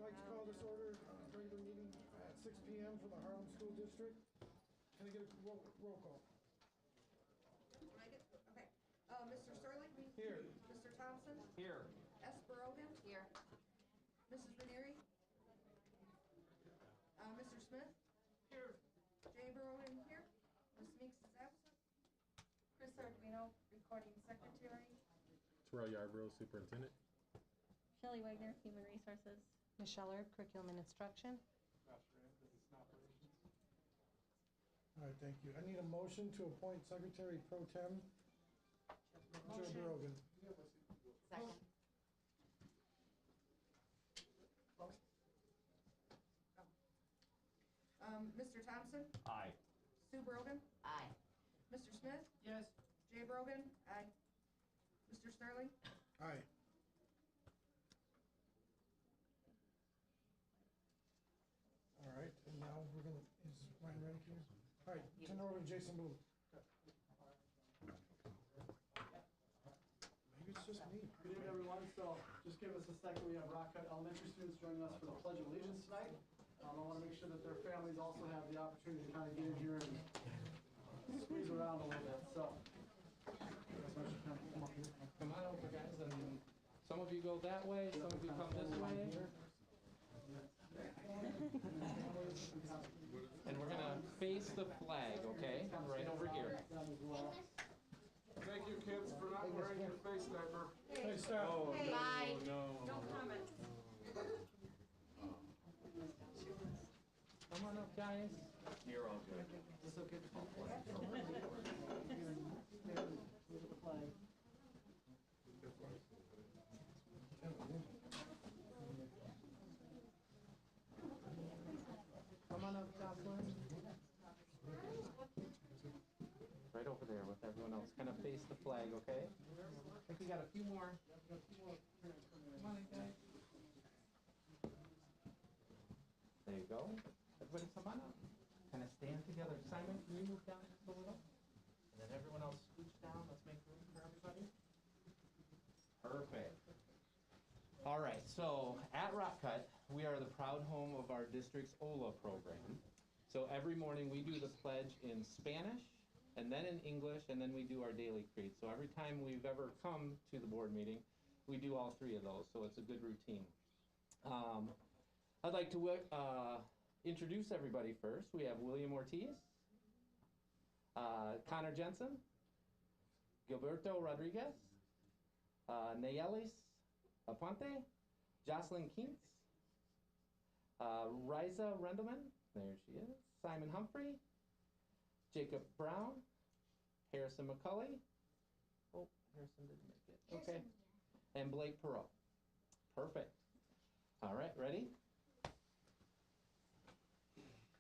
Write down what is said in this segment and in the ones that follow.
I'd like to call this order regular meeting at 6 p.m. for the Harlem School District. Can I get a roll call? Okay. Mr. Sterling? Here. Mr. Thompson? Here. S. Barogan? Here. Mrs. Ranieri? Mr. Smith? Here. Jay Barogan here. Ms. Meeks is absent. Chris Arduino, recording secretary. Terrell Yarbrough, superintendent. Shelley Wagner, Human Resources. Michelle Erb, Curriculum and Instruction. All right, thank you. I need a motion to appoint Secretary Pro Tem Joe Barogan. Second. Mr. Thompson? Aye. Sue Brogan? Aye. Mr. Smith? Yes. Jay Brogan? Aye. Mr. Sterling? Aye. All right, and now we're gonna, is Ryan ready here? All right, turn it over to Jason Boone. Maybe it's just me. Good evening, everyone. So just give us a second. We have Rock Cut Elementary students joining us for the Pledge of Allegiance tonight. I want to make sure that their families also have the opportunity to kind of get in here and squeeze around a little bit. So, Come on over, guys. And some of you go that way, some of you come this way. And we're going to face the flag, okay? Right over here. Thank you, kids, for not wearing your face diaper. Hey, stop. Oh, Hey. Bye. no. No comment. Come on up, guys. You're all good. is this okay to hold the flag? Come on up, Jocelyn. Right over there with everyone else. Kind of face the flag, okay? I think we got a few more. Come on in, guys. There you go. Everybody come on up. Kind of stand together. Simon, can you move down just a little? And then everyone else scooch down. Let's make room for everybody. Perfect. All right, so at Rock Cut, we are the proud home of our district's OLA program. So every morning we do the pledge in Spanish, and then in English, and then we do our daily creed. So every time we've ever come to the board meeting, we do all three of those, so it's a good routine. I'd like to introduce everybody first. We have William Ortiz, Connor Jensen, Gilberto Rodriguez, Nayelis Aponte, Jocelyn Keens, Riza Rendelman, there she is, Simon Humphrey, Jacob Brown, Harrison McCulley, oh, Harrison didn't make it, okay, and Blake Perot. Perfect. All right, ready?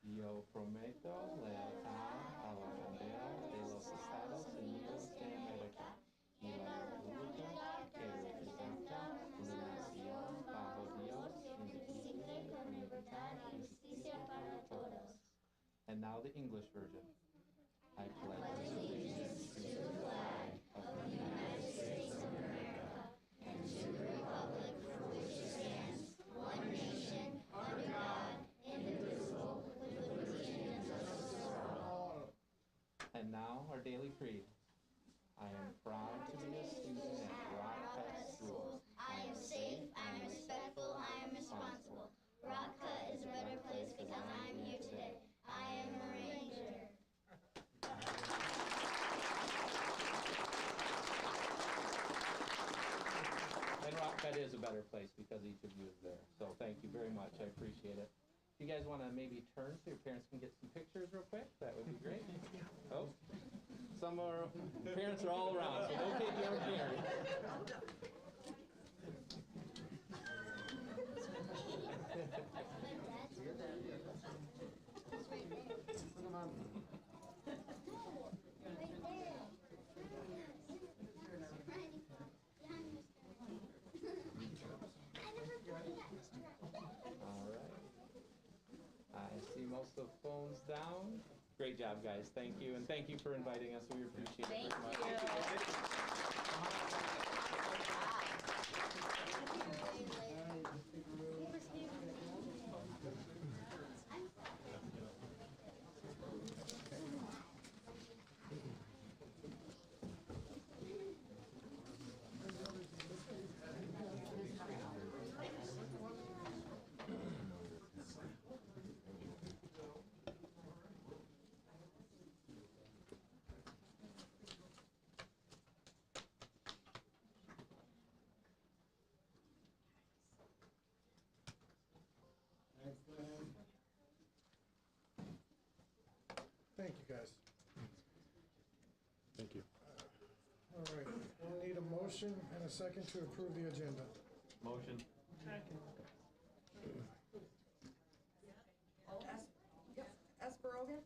Yo prometo lealtad a la bandera de los Estados Unidos de América y la república que representa una nación bajo Dios, indivisible, con libertad y justicia para todos. And now the English version. I pledge allegiance to the flag of the United States of America and to the republic for which it stands, one nation, under God, indivisible, with liberty and justice for all. And now our daily creed. better place because each of you is there. So thank you very much. I appreciate it. If you guys want to maybe turn so your parents can get some pictures real quick, that would be great. Oh, some of our parents are all around, so don't take your own parents. All right. I see most of the phones down. Great job, guys. Thank you, and thank you for inviting us. We appreciate it very much. Thank you, guys. Thank you. All right, we'll need a motion and a second to approve the agenda. Motion. Brogan?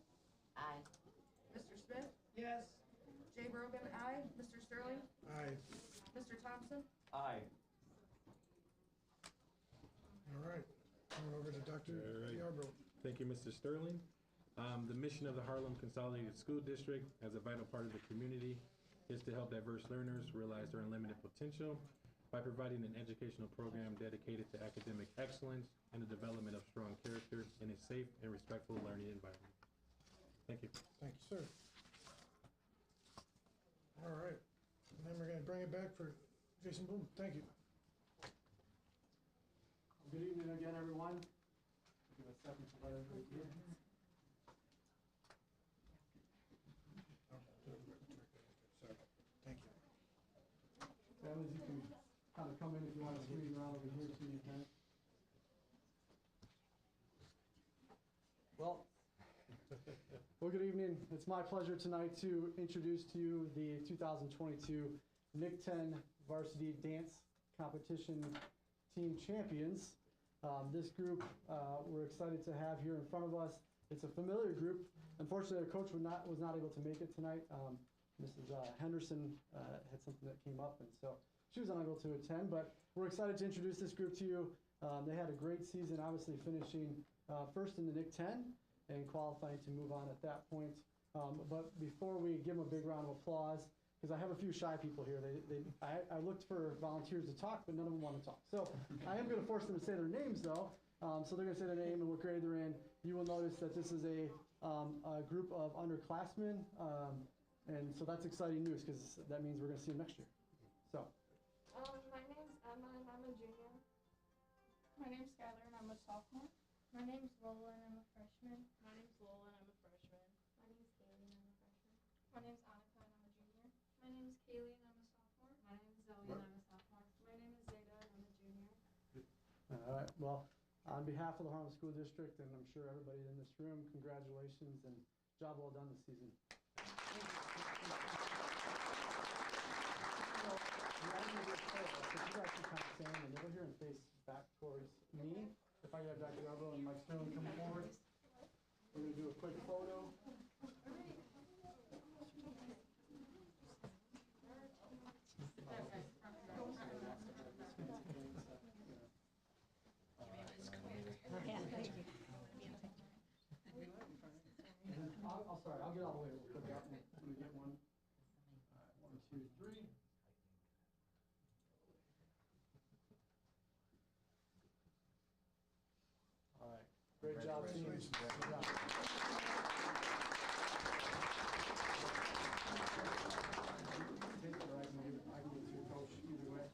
Aye. Mr. Smith? Yes. Jay Brogan, aye. Mr. Sterling? Aye. Mr. Thompson? Aye. All right, coming over to Dr. All right. Yarbrough. Thank you, Mr. Sterling. The mission of the Harlem Consolidated School District as a vital part of the community is to help diverse learners realize their unlimited potential by providing an educational program dedicated to academic excellence and the development of strong character in a safe and respectful learning environment. Thank you. Thank you, sir. All right, and then we're gonna bring it back for Jason Bloom. Thank you. Good evening again, everyone. Give a second to let everybody here. Sorry. Thank you. Families, you can kind of come in if you want to squeeze around over here too, you can. Well, good evening. It's my pleasure tonight to introduce to you the 2022 NIC 10 Varsity Dance Competition Team Champions. This group we're excited to have here in front of us. It's a familiar group. Unfortunately, our coach was not able to make it tonight. Mrs. Henderson had something that came up, and so she was unable to attend. But we're excited to introduce this group to you. They had a great season, obviously finishing first in the NIC 10 and qualifying to move on at that point. But before we give them a big round of applause, because I have a few shy people here. I looked for volunteers to talk, but none of them want to talk. So I am going to force them to say their names, though. So they're going to say their name and what grade they're in. You will notice that this is a group of underclassmen, and so that's exciting news because that means we're going to see them next year. So. My name's Emma and I'm a junior. My name's Skylar and I'm a sophomore. My name's Lola and I'm a freshman. My name's Lola and I'm a freshman. My name's Kaylee and I'm a freshman. My name's Annika and I'm a junior. My name's Kaylee and I'm a sophomore. My name's Zoe and I'm a sophomore. My name is Zeta and I'm a junior. All right. Well, on behalf of the Harlem School District and I'm sure everybody in this room, congratulations and job well done this season. You guys can kind of stand and over here and face back towards me. If I have Dr. Yarbrough and Mike Sterling come forward, we're going to do a quick photo. I'll get all the way real quick. Let me get one. All right, 1, 2, 3. All right. Great job, team. Great job. I can give it to your coach either way.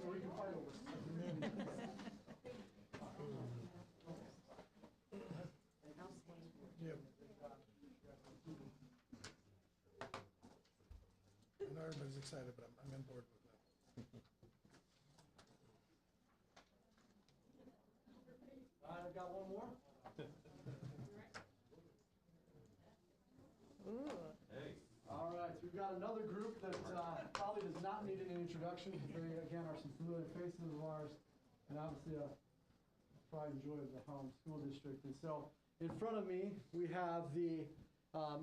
Or we can fight over it. Yep. I know everybody's excited, but I'm on board with that. I've got one more. All right, so we've got another group that probably does not need an introduction. They, again, are some familiar faces of ours, and obviously a pride and joy of the Harlem School District. And so, in front of me, we have the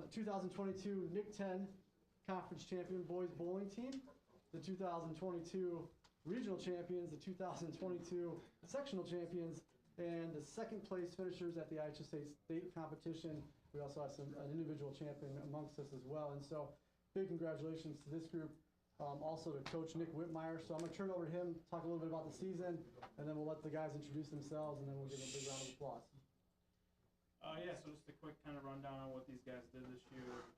2022 Nick 10 Conference Champion Boys Bowling Team, the 2022 Regional Champions, the 2022 Sectional Champions, and the second place finishers at the IHSA State Competition. We also have an individual champion amongst us as well. And so, big congratulations to this group. Also to Coach Nick Whitmire. So I'm going to turn it over to him, talk a little bit about the season, and then we'll let the guys introduce themselves, and then we'll give them a big round of applause. Yeah, so just a quick kind of rundown on what these guys did this year.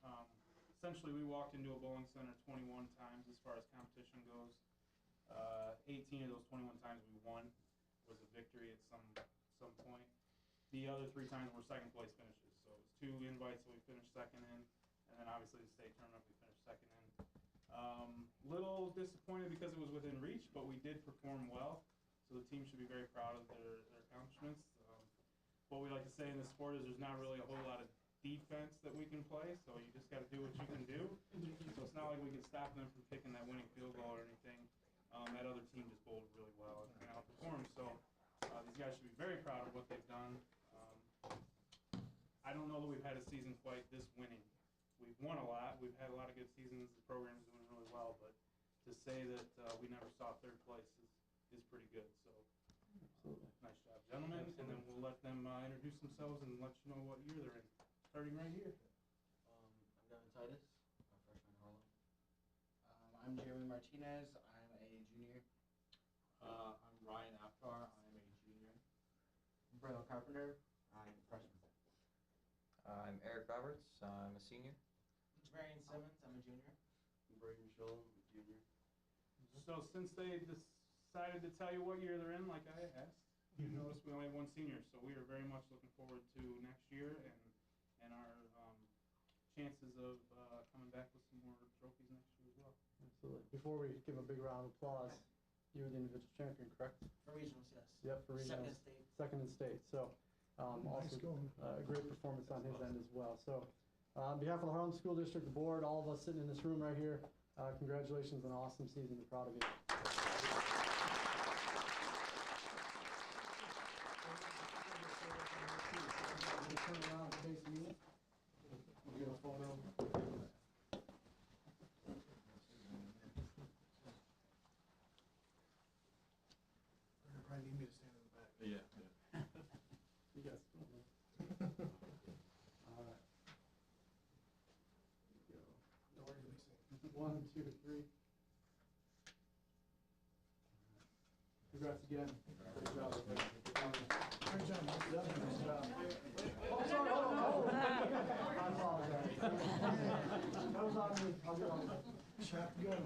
Essentially, we walked into a bowling center 21 times as far as competition goes. 18 of those 21 times we won, was a victory at some point. The other 3 times were second place finishes. So it was 2 invites that we finished second in, and then obviously the state tournament we finished second in. Little disappointed because it was within reach, but we did perform well. So the team should be very proud of their accomplishments. What we like to say in this sport is there's not really a whole lot of defense that we can play, so you just got to do what you can do. So it's not like we can stop them from kicking that winning field goal or anything. That other team just bowled really well and outperformed. So these guys should be very proud of what they've done. I don't know that we've had a season quite this winning. We've won a lot. We've had a lot of good seasons. The program's doing really well, but to say that we never saw third place is pretty good. So nice job, gentlemen. And then we'll let them introduce themselves and let you know what year they're in. Starting right here. I'm Devin Titus. I'm a freshman in Harlem. I'm Jeremy Martinez. I'm a junior. I'm Ryan Aptar. I'm a junior. I'm Brandon Carpenter. I'm a freshman. I'm Eric Roberts. I'm a senior. Marion Simmons. I'm a junior. I'm Braden Shull. I'm a junior. So since they decided to tell you what year they're in, like I asked, you notice we only have 1 senior, so we are very much looking forward to next year and our chances of coming back with some more trophies next year as well. Absolutely. Before we give a big round of applause, you were the individual champion, correct? For regionals, yes. Yep, for regionals. Second in state. So Nice also going. a great performance on his end as well. So on behalf of the Harlem School District, the board, all of us sitting in this room right here, congratulations on an awesome season. We're proud of you. Turn around and face me. We'll get a photo. They're gonna probably need me to stand in the back. Yeah. You guys. All right. Here we go. Don't worry, let me see. 1, 2, 3. Congrats again. Good job. Great job, Mike. Nice job. Oh, sorry, oh. I apologize. That was on me. I'll get on it. Shotgun.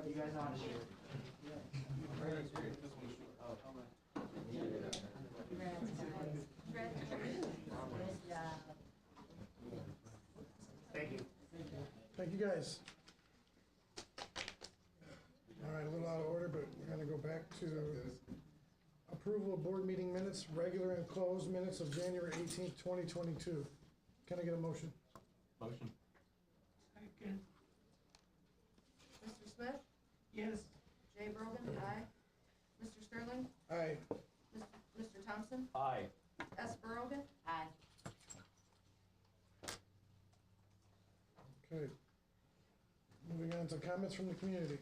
You guys know how to shoot. Thank you. Thank you, guys. All right, a little out of order, but we're gonna go back to approval of board meeting minutes, regular and closed minutes of January 18th, 2022. Can I get a motion? Motion. Mr. Smith? Yes. Jay Brogan? Aye. Mr. Sterling? Aye. Mr. Thompson? Aye. S. Brogan? Aye. Okay. Moving on to comments from the community.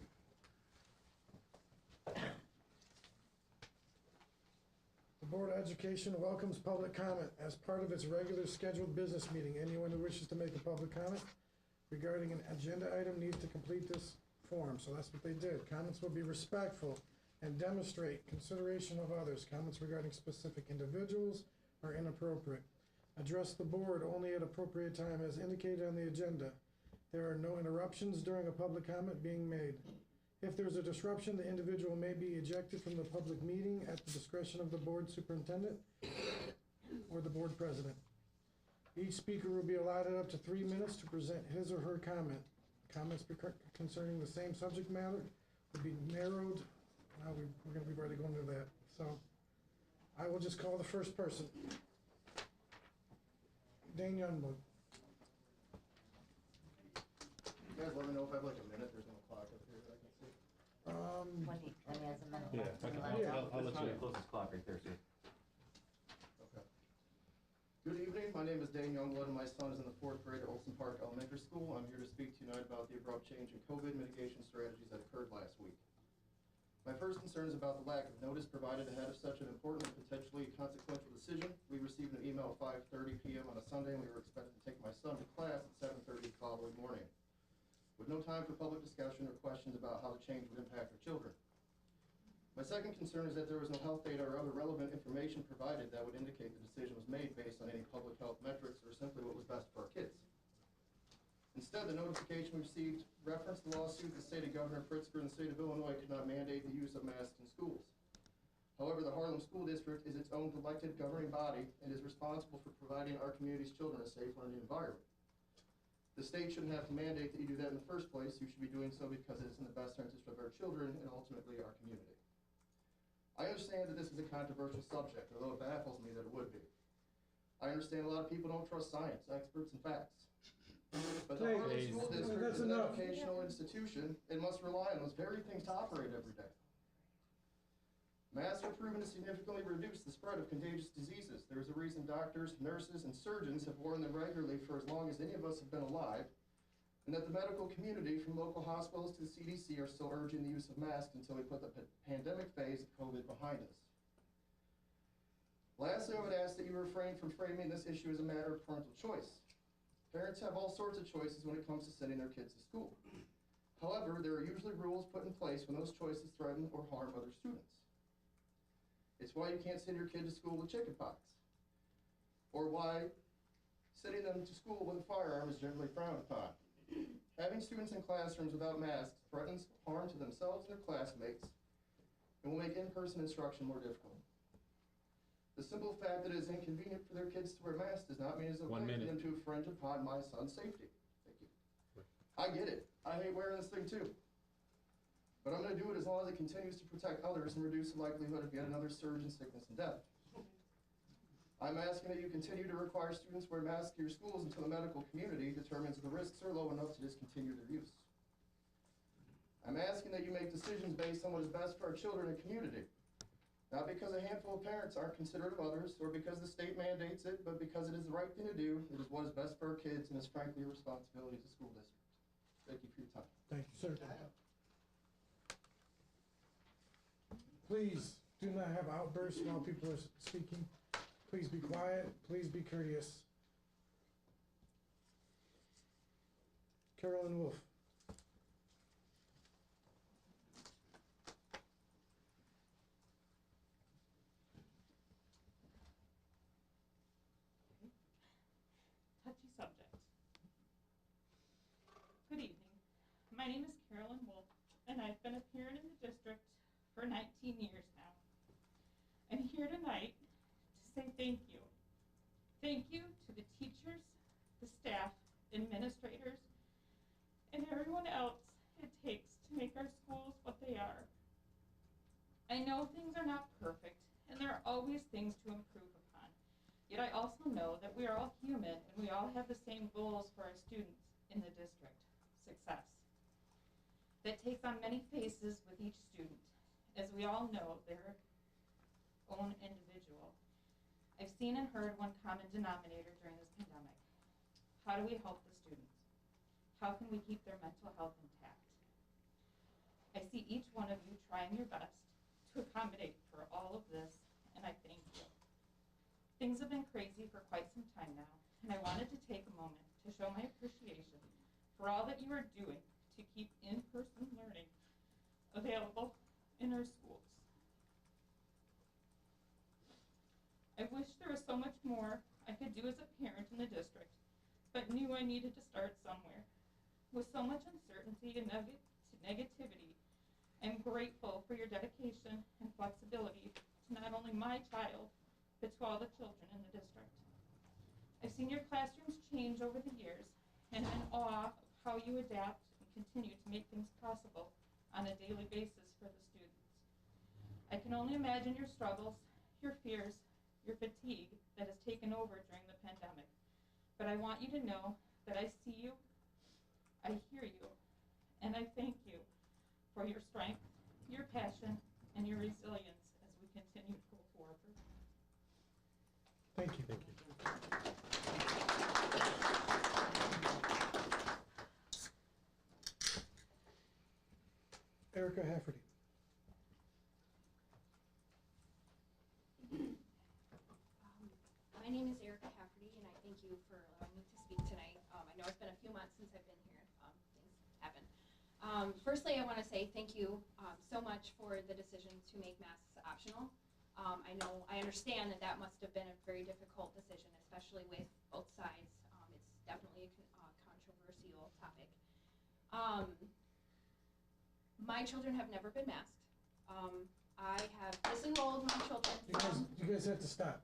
The Board of Education welcomes public comment as part of its regular scheduled business meeting. Anyone who wishes to make a public comment regarding an agenda item needs to complete this form. So that's what they did. Comments will be respectful and demonstrate consideration of others. Comments regarding specific individuals are inappropriate. Address the board only at appropriate time as indicated on the agenda. There are no interruptions during a public comment being made. If there's a disruption, the individual may be ejected from the public meeting at the discretion of the board superintendent or the board president. Each speaker will be allotted up to 3 minutes to present his or her comment. Comments concerning the same subject matter will be narrowed. We're going to be ready to go into that. So I will just call the first person. Dane Youngblood. You guys let me know if I have like a minute. There's no clock up here that I can see. When he has a minute. I'll let you close this clock right there, sir. Okay. Good evening. My name is Dane Youngblood, and my son is in the 4th grade at Olson Park Elementary School. I'm here to speak to you tonight about the abrupt change in COVID mitigation strategies that occurred last week. My first concern is about the lack of notice provided ahead of such an important and potentially consequential decision. We received an email at 5:30 p.m. on a Sunday, and we were expected to take my son to class at 7:30 the following morning, with no time for public discussion or questions about how the change would impact our children. My second concern is that there was no health data or other relevant information provided that would indicate the decision was made based on any public health metrics or simply what was best for our kids. Instead, the notification we received referenced the lawsuit that stated Governor Pritzker and the state of Illinois could not mandate the use of masks in schools. However, the Harlem School District is its own elected governing body and is responsible for providing our community's children a safe learning environment. The state shouldn't have to mandate that you do that in the first place. You should be doing so because it is in the best interest of our children and ultimately our community. I understand that this is a controversial subject, although it baffles me that it would be. I understand a lot of people don't trust science, experts, and facts. But the Harlem School District is an educational institution and must rely on those very things to operate every day. Masks are proven to significantly reduce the spread of contagious diseases. There is a reason doctors, nurses, and surgeons have worn them regularly for as long as any of us have been alive, and that the medical community, from local hospitals to the CDC, are still urging the use of masks until we put the pandemic phase of COVID behind us. Lastly, I would ask that you refrain from framing this issue as a matter of parental choice. Parents have all sorts of choices when it comes to sending their kids to school. However, there are usually rules put in place when those choices threaten or harm other students. It's why you can't send your kid to school with chickenpox, or why sending them to school with a firearm is generally frowned upon. Having students in classrooms without masks threatens harm to themselves and their classmates and will make in-person instruction more difficult. The simple fact that it is inconvenient for their kids to wear masks does not mean it's okay for them to infringe upon my son's safety. Thank you. I get it. I hate wearing this thing too. But I'm going to do it as long as it continues to protect others and reduce the likelihood of yet another surge in sickness and death. I'm asking that you continue to require students wear masks in your schools until the medical community determines the risks are low enough to discontinue their use. I'm asking that you make decisions based on what is best for our children and community. Not because a handful of parents aren't considerate of others or because the state mandates it, but because it is the right thing to do. It is what is best for our kids and is frankly a responsibility as a school district. Thank you for your time. Thank you, sir. Please do not have outbursts while people are speaking. Please be quiet. Please be courteous. Carolyn Wolf. Touchy subject. Good evening. My name is Carolyn Wolf, and I've been a parent in the district for 19 years now. I'm here tonight to say thank you. Thank you to the teachers, the staff, administrators, and everyone else it takes to make our schools what they are. I know things are not perfect, and there are always things to improve upon. Yet I also know that we are all human, and we all have the same goals for our students in the district: success. That takes on many faces with each student, as we all know their own individual. I've seen and heard one common denominator during this pandemic. How do we help the students? How can we keep their mental health intact? I see each one of you trying your best to accommodate for all of this, and I thank you. Things have been crazy for quite some time now, and I wanted to take a moment to show my appreciation for all that you are doing to keep in-person learning available in our schools. I wish there was so much more I could do as a parent in the district, but knew I needed to start somewhere. With so much uncertainty and negativity, I'm grateful for your dedication and flexibility to not only my child, but to all the children in the district. I've seen your classrooms change over the years, and I'm in awe of how you adapt and continue to make things possible on a daily basis for the students. I can only imagine your struggles, your fears, your fatigue that has taken over during the pandemic. But I want you to know that I see you, I hear you, and I thank you for your strength, your passion, and your resilience as we continue to go forward. Thank you. Erica Hafferty. My name is Erica Hafferty, and I thank you for allowing me to speak tonight. I know it's been a few months since I've been here. Things happen. Firstly, I want to say thank you so much for the decision to make masks optional. I understand that must have been a very difficult decision, especially with both sides. It's definitely a controversial topic. My children have never been masked. I have disenrolled my children from... You guys have to stop,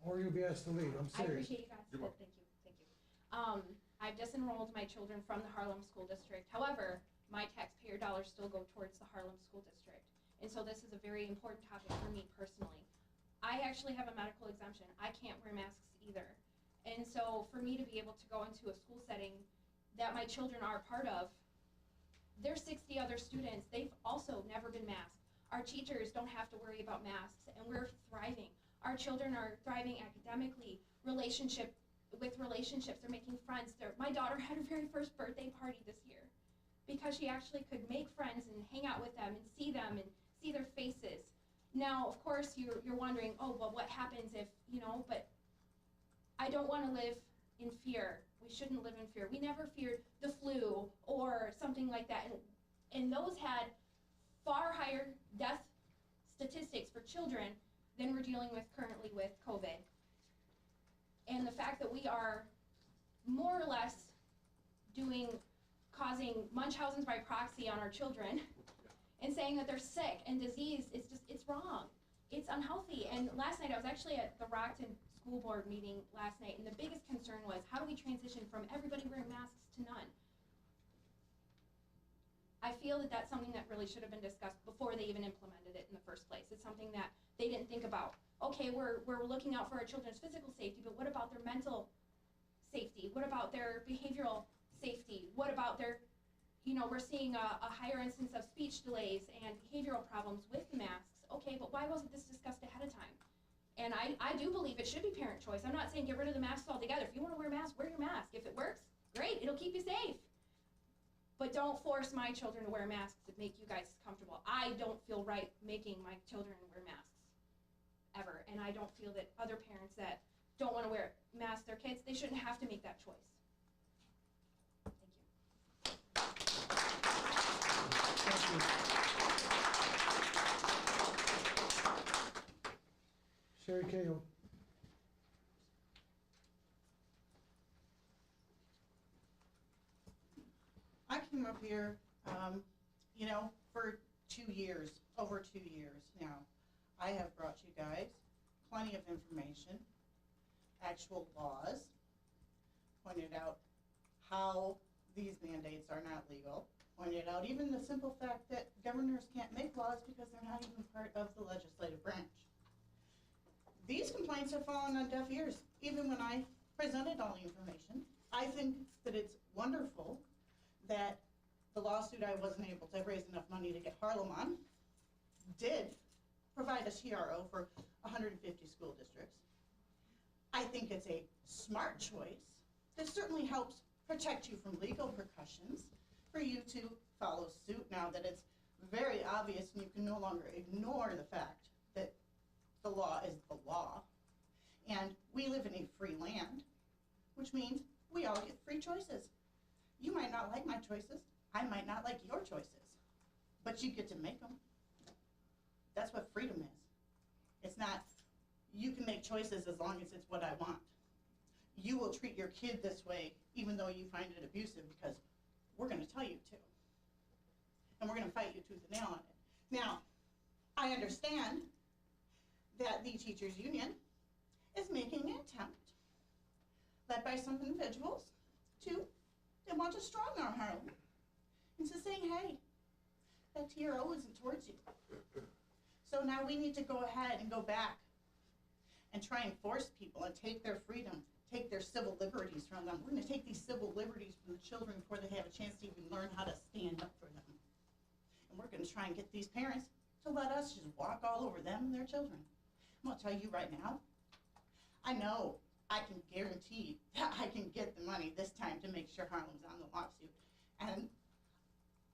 or you'll be asked to leave. I'm I serious. appreciate you guys. Thank you. I've disenrolled my children from the Harlem School District. However, my taxpayer dollars still go towards the Harlem School District. And so this is a very important topic for me personally. I actually have a medical exemption. I can't wear masks either. And so for me to be able to go into a school setting that my children are part of, there's 60 other students, they've also never been masked. Our teachers don't have to worry about masks, and we're thriving. Our children are thriving academically, relationships, they're making friends. My daughter had her very first birthday party this year because she actually could make friends and hang out with them and see their faces. Now, of course, you're wondering, oh, well, what happens if, but I don't want to live in fear. We shouldn't live in fear. We never feared the flu or something like that. And those had far higher death statistics for children than we're dealing with currently with COVID. And the fact that we are more or less causing Munchausen's by proxy on our children and saying that they're sick and diseased, it's wrong. It's unhealthy. And last night, I was actually at the Rockton School Board meeting last night, and the biggest concern was, how do we transition from everybody wearing masks to none? I feel that that's something that really should have been discussed before they even implemented it in the first place. It's something that they didn't think about. Okay, we're looking out for our children's physical safety, but what about their mental safety? What about their behavioral safety? What about their, we're seeing a higher instance of speech delays and behavioral problems with the masks. Okay, but why wasn't this discussed ahead of time? And I do believe it should be parent choice. I'm not saying get rid of the masks altogether. If you want to wear a mask, wear your mask. If it works, great, it'll keep you safe. But don't force my children to wear masks to make you guys comfortable. I don't feel right making my children wear masks, ever. And I don't feel that other parents that don't want to wear masks, their kids, they shouldn't have to make that choice. Thank you. Sherry Cahill. I came up here, for 2 years, over 2 years now. I have brought you guys plenty of information, actual laws, pointed out how these mandates are not legal, pointed out even the simple fact that governors can't make laws because they're not even part of the legislative branch. These complaints have fallen on deaf ears, even when I presented all the information. I think that it's wonderful that the lawsuit I wasn't able to raise enough money to get Harlem on did provide a TRO for 150 school districts. I think it's a smart choice. This certainly helps protect you from legal repercussions for you to follow suit now that it's very obvious and you can no longer ignore the fact that the law is the law. And we live in a free land, which means we all get free choices. You might not like my choices. I might not like your choices, but you get to make them. That's what freedom is. It's not, you can make choices as long as it's what I want. You will treat your kid this way even though you find it abusive because we're going to tell you to. and we're gonna fight you tooth and nail on it. Now, I understand that the teachers union is making an attempt, led by some individuals, they want to strong arm Harlem into saying, hey, that TRO isn't towards you. So now we need to go ahead and go back and try and force people and take their freedom, take their civil liberties from them. We're gonna take these civil liberties from the children before they have a chance to even learn how to stand up for them. And we're gonna try and get these parents to let us just walk all over them and their children. I'm gonna tell you right now, I know I can guarantee that I can get the money this time to make sure Harlem's on the lawsuit. And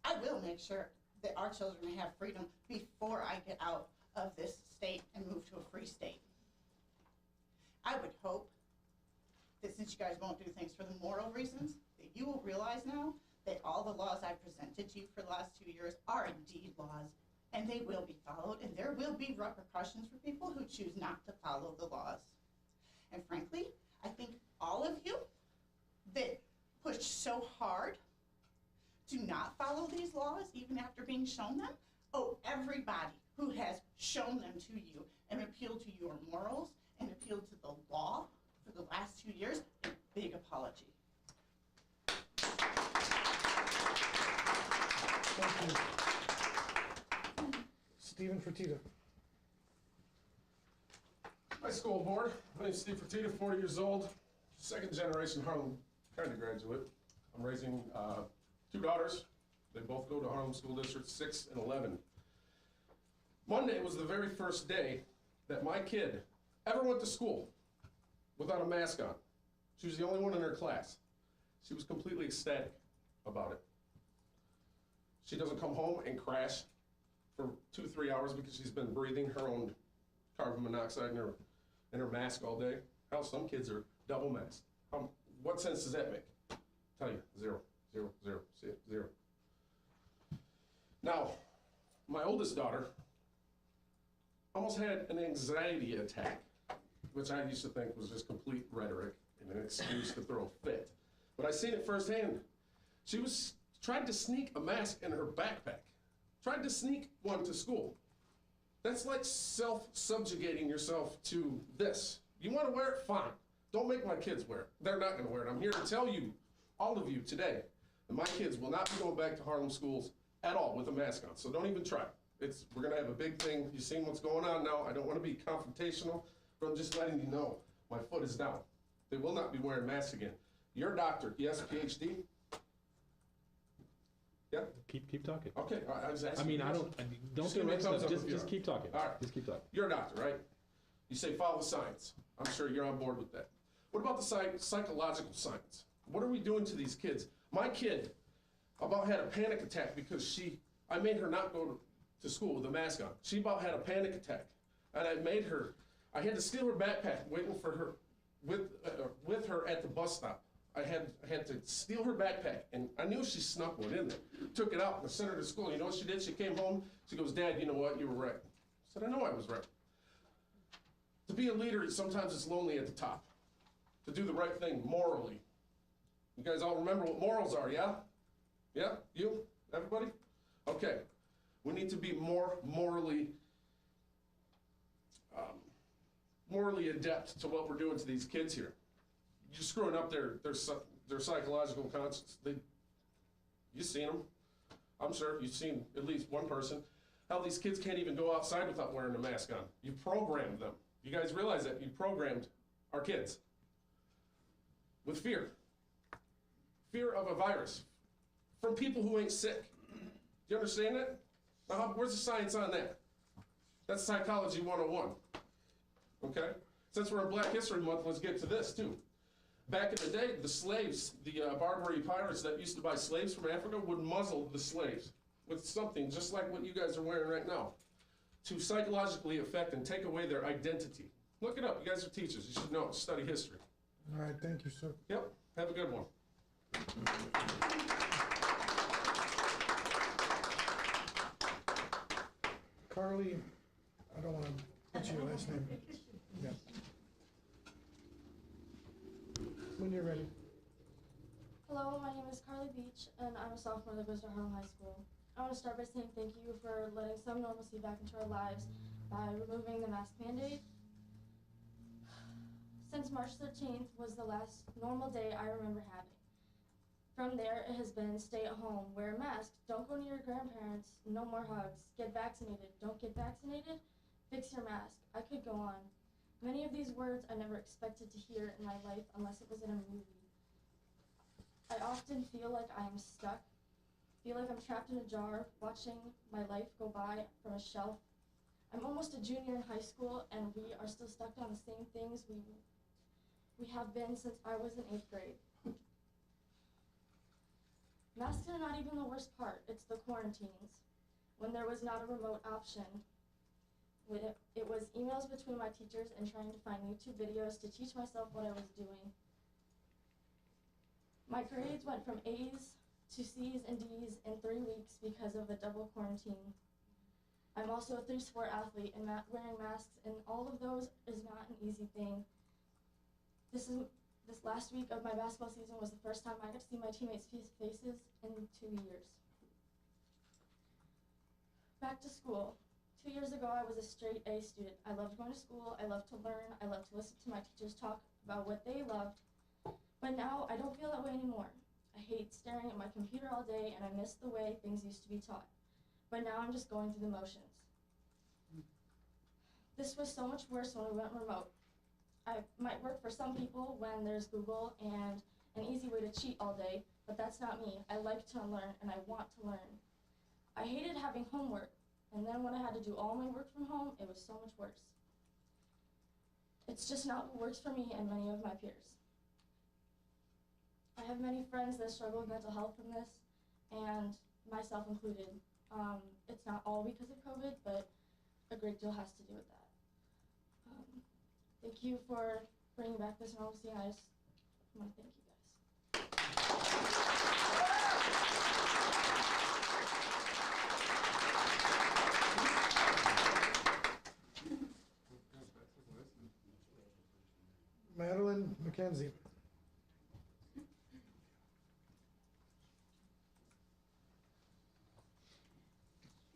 I will make sure that our children have freedom before I get out of this state and move to a free state. I would hope that since you guys won't do things for the moral reasons, that you will realize now that all the laws I've presented to you for the last 2 years are indeed laws, and they will be followed, and there will be repercussions for people who choose not to follow the laws. And frankly, I think all of you that pushed so hard to not follow these laws, even after being shown them, owe everybody who has shown them to you and appealed to your morals and appealed to the law for the last 2 years a big apology. Thank you. Stephen Fertitta. Hi, school board. My name's Steve Fertitta, 40 years old, second generation Harlem kind of graduate. I'm raising 2 daughters. They both go to Harlem School District 6 and 11. Monday was the very first day that my kid ever went to school without a mask on. She was the only one in her class. She was completely ecstatic about it. She doesn't come home and crash for 2-3 hours because she's been breathing her own carbon monoxide in her mask all day. Hell, some kids are double masked. What sense does that make? Tell you, zero. See it, zero. Now, my oldest daughter almost had an anxiety attack, which I used to think was just complete rhetoric and an excuse to throw a fit. But I seen it firsthand. She tried to sneak a mask in her backpack. Tried to sneak one to school. That's like self-subjugating yourself to this. You want to wear it? Fine. Don't make my kids wear it. They're not going to wear it. I'm here to tell you, all of you today, that my kids will not be going back to Harlem schools at all with a mask on. So don't even try. We're going to have a big thing. You've seen what's going on now. I don't want to be confrontational, but I'm just letting you know my foot is down. They will not be wearing masks again. Your doctor, yes, PhD? Yeah? Keep talking. Okay, I was asking. I mean, don't say right stuff. Just keep talking. All right. Just keep talking. You're a doctor, right? You say follow the science. I'm sure you're on board with that. What about the psychological science? What are we doing to these kids? My kid about had a panic attack because I made her not go to school with a mask on. She about had a panic attack. And I had to steal her backpack waiting for her, with her at the bus stop. I had to steal her backpack, and I knew she snuck one in there. Took it out and sent her to school. You know what she did? She came home, she goes, Dad, you know what? You were right. I said, I know I was right. To be a leader, sometimes it's lonely at the top. To do the right thing morally. You guys all remember what morals are, yeah? Yeah? You? Everybody? Okay. We need to be more morally adept to what we're doing to these kids here. You're screwing up their psychological conscience. You've seen them. I'm sure you've seen at least one person. How these kids can't even go outside without wearing a mask on. You programmed them. You guys realize that? You programmed our kids with fear. Fear of a virus from people who ain't sick. Do you understand that? Now, where's the science on that? That's Psychology 101. Okay? Since we're in Black History Month, let's get to this too. Back in the day, the slaves, the Barbary pirates that used to buy slaves from Africa would muzzle the slaves with something just like what you guys are wearing right now to psychologically affect and take away their identity. Look it up. You guys are teachers. You should know it. Study history. All right, thank you, sir. Yep. Have a good one. Carly, I don't want to put your last name. Yeah. When you're ready. Hello, my name is Carly Beach, and I'm a sophomore that goes to Harlem High School. I want to start by saying thank you for letting some normalcy back into our lives by removing the mask mandate. Since March 13th was the last normal day I remember having. From there, it has been stay at home, wear a mask, don't go near your grandparents, no more hugs, get vaccinated, don't get vaccinated, fix your mask. I could go on. Many of these words I never expected to hear in my life unless it was in a movie. I often feel like I am stuck, feel like I'm trapped in a jar, watching my life go by from a shelf. I'm almost a junior in high school, and we are still stuck on the same things we have been since I was in 8th grade. Masks are not even the worst part, it's the quarantines. When there was not a remote option, it was emails between my teachers and trying to find YouTube videos to teach myself what I was doing. My grades went from A's to C's and D's in 3 weeks because of the double quarantine. I'm also a 3-sport athlete, and wearing masks and all of those is not an easy thing. This last week of my basketball season was the first time I got to see my teammates' faces in 2 years. Back to school. 2 years ago, I was a straight A student. I loved going to school, I loved to learn, I loved to listen to my teachers talk about what they loved. But now, I don't feel that way anymore. I hate staring at my computer all day, and I miss the way things used to be taught. But now I'm just going through the motions. This was so much worse when we went remote. I might work for some people when there's Google and an easy way to cheat all day, but that's not me. I like to learn, and I want to learn. I hated having homework, and then when I had to do all my work from home, it was so much worse. It's just not what works for me and many of my peers. I have many friends that struggle with mental health from this, and myself included. It's not all because of COVID, but a great deal has to do with that. Thank you for bringing back this normalcy, and I just want to thank you guys. Madeline McKenzie.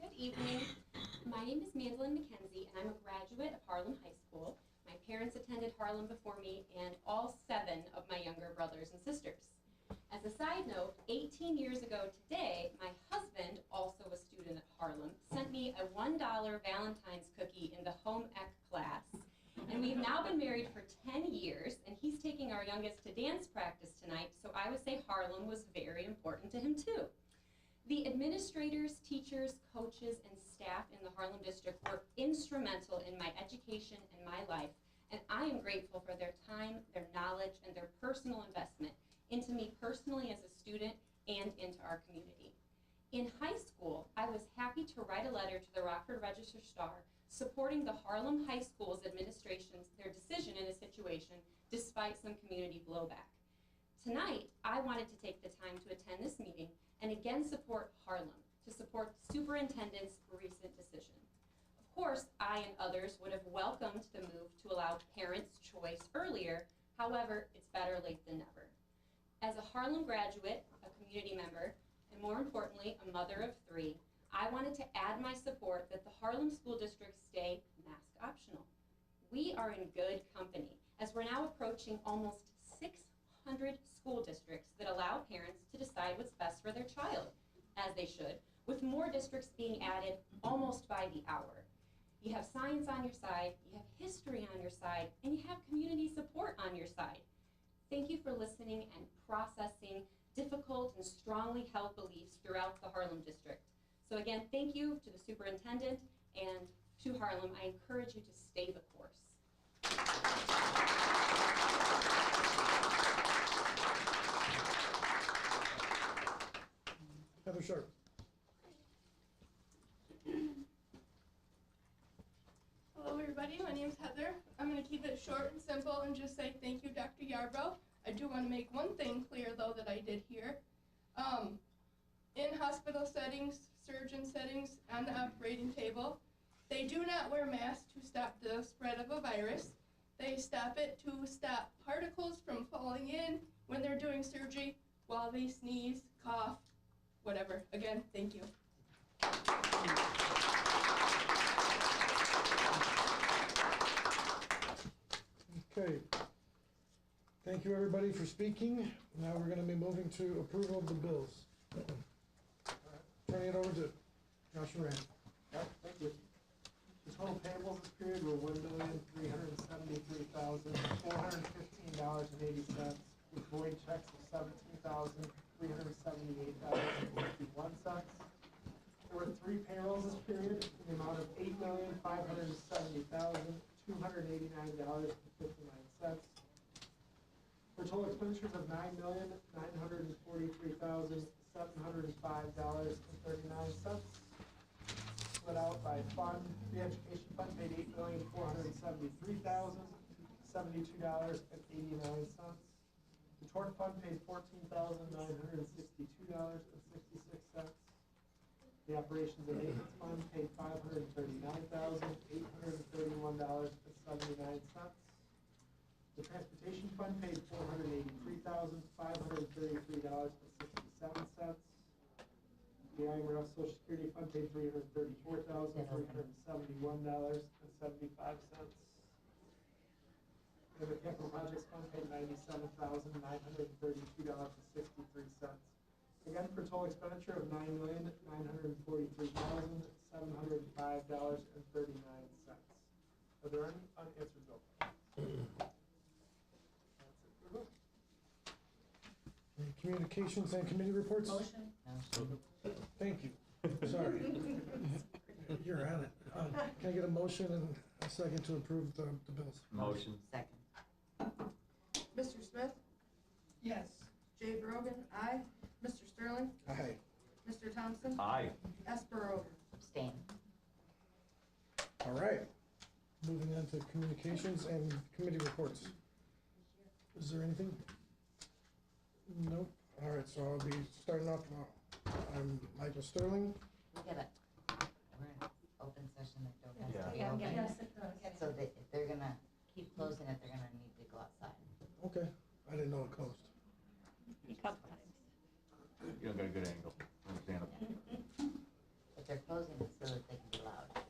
Good evening. My name is Madeline McKenzie, and I'm a graduate of Harlem High School. My parents attended Harlem before me, and all 7 of my younger brothers and sisters. As a side note, 18 years ago today, my husband, also a student at Harlem, sent me a $1 Valentine's cookie in the home ec class. And we've now been married for 10 years, and he's taking our youngest to dance practice tonight, so I would say Harlem was very important to him too. The administrators, teachers, coaches, and staff in the Harlem District were instrumental in my education and my life, and I am grateful for their time, their knowledge, and their personal investment into me personally as a student and into our community. In high school, I was happy to write a letter to the Rockford Register-Star supporting the Harlem High School's administration's their decision in a situation despite some community blowback. Tonight, I wanted to take the time to attend this meeting and again support Harlem, to support the superintendent's recent decision. Of course, I and others would have welcomed the move to allow parents' choice earlier. However, it's better late than never. As a Harlem graduate, a community member, and more importantly, a mother of 3, I wanted to add my support that the Harlem School District stay mask optional. We are in good company, as we're now approaching almost 600 school districts that allow parents to decide what's best for their child, as they should, with more districts being added almost by the hour. You have science on your side, you have history on your side, and you have community support on your side. Thank you for listening and processing difficult and strongly held beliefs throughout the Harlem District. So again, thank you to the superintendent and to Harlem. I encourage you to stay the course. Heather Sharp. Hello everybody, my name's Heather. I'm going to keep it short and simple and just say thank you, Dr. Yarbrough. I do want to make one thing clear though that I did here. In hospital settings, surgeon settings, on the operating table, they do not wear masks to stop the spread of a virus. They stop it to stop particles from falling in when they're doing surgery while they sneeze, cough, whatever. Again, thank you. Okay. Thank you, everybody, for speaking. Now we're gonna be moving to approval of the bills. Turning it over to Joshua Rand. Thank you. The total payables this period were $1,373,415.80, with void checks of $17,378.51. There were 3 payrolls this period in the amount of $8,570,289.59. For total expenditures of $9,943,705.39. Split out by fund, the education fund paid $8,473,072.89. The tort fund paid $14,962.66. The operations and maintenance fund paid $539,831.79. The transportation fund paid $483,533.67. The IMRF Social Security Fund paid $334,371.75. And the Capital Projects Fund paid $97,932.63. Again, for a total expenditure of $9,943,705.39. Are there any unanswered bills? Any communications and committee reports? Motion? Thank you. Sorry. You're on it. Can I get a motion and a second to approve the bills? Motion. Second. Mr. Smith? Yes. Jay Brogan, aye. Mr. Sterling? Aye. Mr. Thompson? Aye. Esper Over. Abstain. All right. Moving on to communications and committee reports. Is there anything? Nope. All right, so I'll be starting off. I'm Michael Sterling. We got it. We're in open session that don't have to be Yeah, open. yes. So that if they're gonna keep closing it, they're gonna need to go outside. Okay. I didn't know it closed. A couple times. You don't got a good angle. Understandable. But they're closing it so that they can be loud.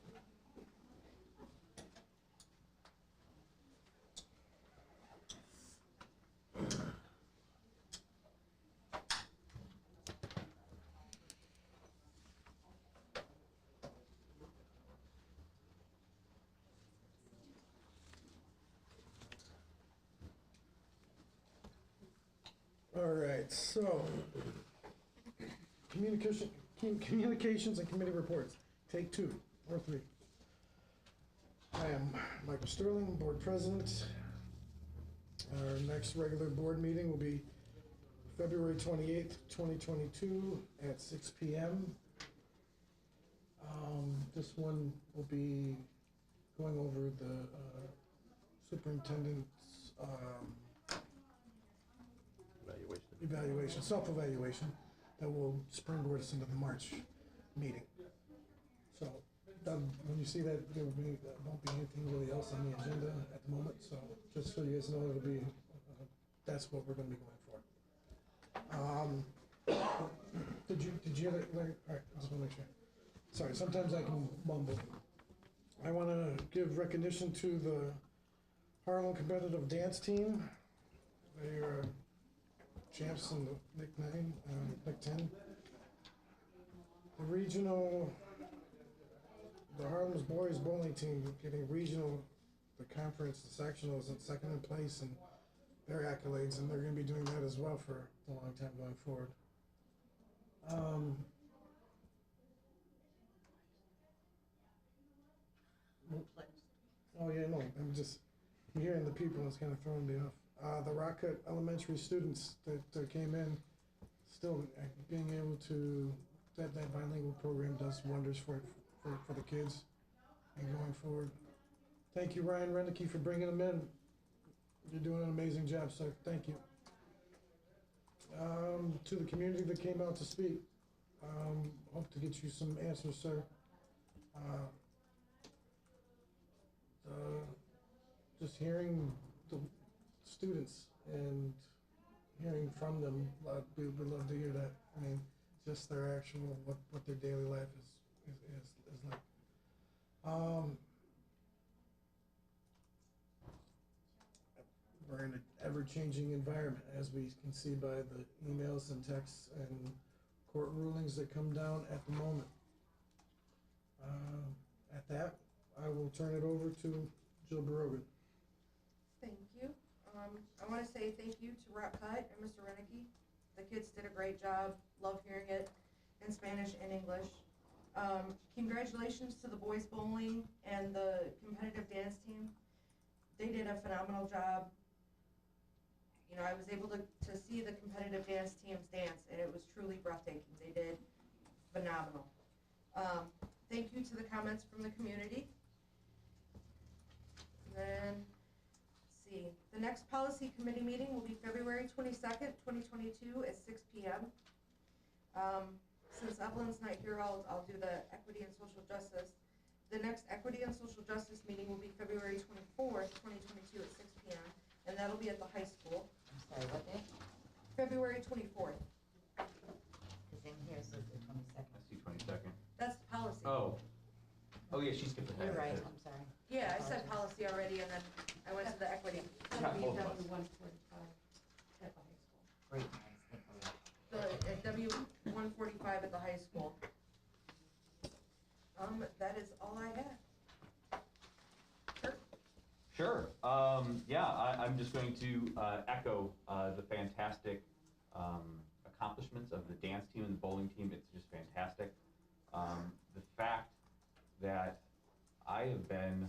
All right, so communications and committee reports. Take 2 or 3. I am Michael Sterling, board president. Our next regular board meeting will be February 28th, 2022 at 6 p.m. This one will be going over the superintendent's evaluation, self-evaluation that will springboard us into the March meeting. So when you see that, there won't be anything really else on the agenda at the moment. So just so you guys know, it'll be that's what we're going to be going for. Did you Larry? All right, I just want to make sure. Sorry, sometimes I can mumble. I want to give recognition to the Harlem competitive dance team. They are champs in the Nick 9, Nick 10. The Harlem's boys bowling team getting regional, the conference, the sectionals at second in place and their accolades, and they're going to be doing that as well for a long time going forward. Oh yeah, no, I'm just hearing the people, it's kind of throwing me off. The Rockcut Elementary students that came in, still being able to, that bilingual program does wonders for the kids and going forward. Thank you, Ryan Renicky, for bringing them in. You're doing an amazing job, sir. Thank you. To the community that came out to speak, hope to get you some answers, sir. Just hearing the students and hearing from them, we would love to hear that. I mean, just their actual, what their daily life is is like. We're in an ever-changing environment, as we can see by the emails and texts and court rulings that come down at the moment. At that, I will turn it over to Jill Brogan. Thank you. I want to say thank you to Rock Cut and Mr. Renicky. The kids did a great job. Love hearing it in Spanish and English. Congratulations to the boys bowling and the competitive dance team. They did a phenomenal job. You know, I was able to see the competitive dance teams dance, and it was truly breathtaking. They did phenomenal. Thank you to the comments from the community. And then, let's see, the next policy committee meeting will be February 22nd, 2022 at 6 p.m. Since Evelyn's not here, I'll do the equity and social justice. The next equity and social justice meeting will be February 24th, 2022 at 6 p.m. And that'll be at the high school. I'm sorry, what day? February 24th. Because in here it says the 22nd. I see 22nd. That's policy. Oh. Oh, yeah, she skipped ahead. You're right, I'm sorry. Yeah, I said policy already, and then I went to the equity. Got both of us. Great minds think alike. At W145 at the high school. That is all I have. Kurt? Sure. Yeah, I'm just going to echo the fantastic accomplishments of the dance team and the bowling team. It's just fantastic. The fact that I have been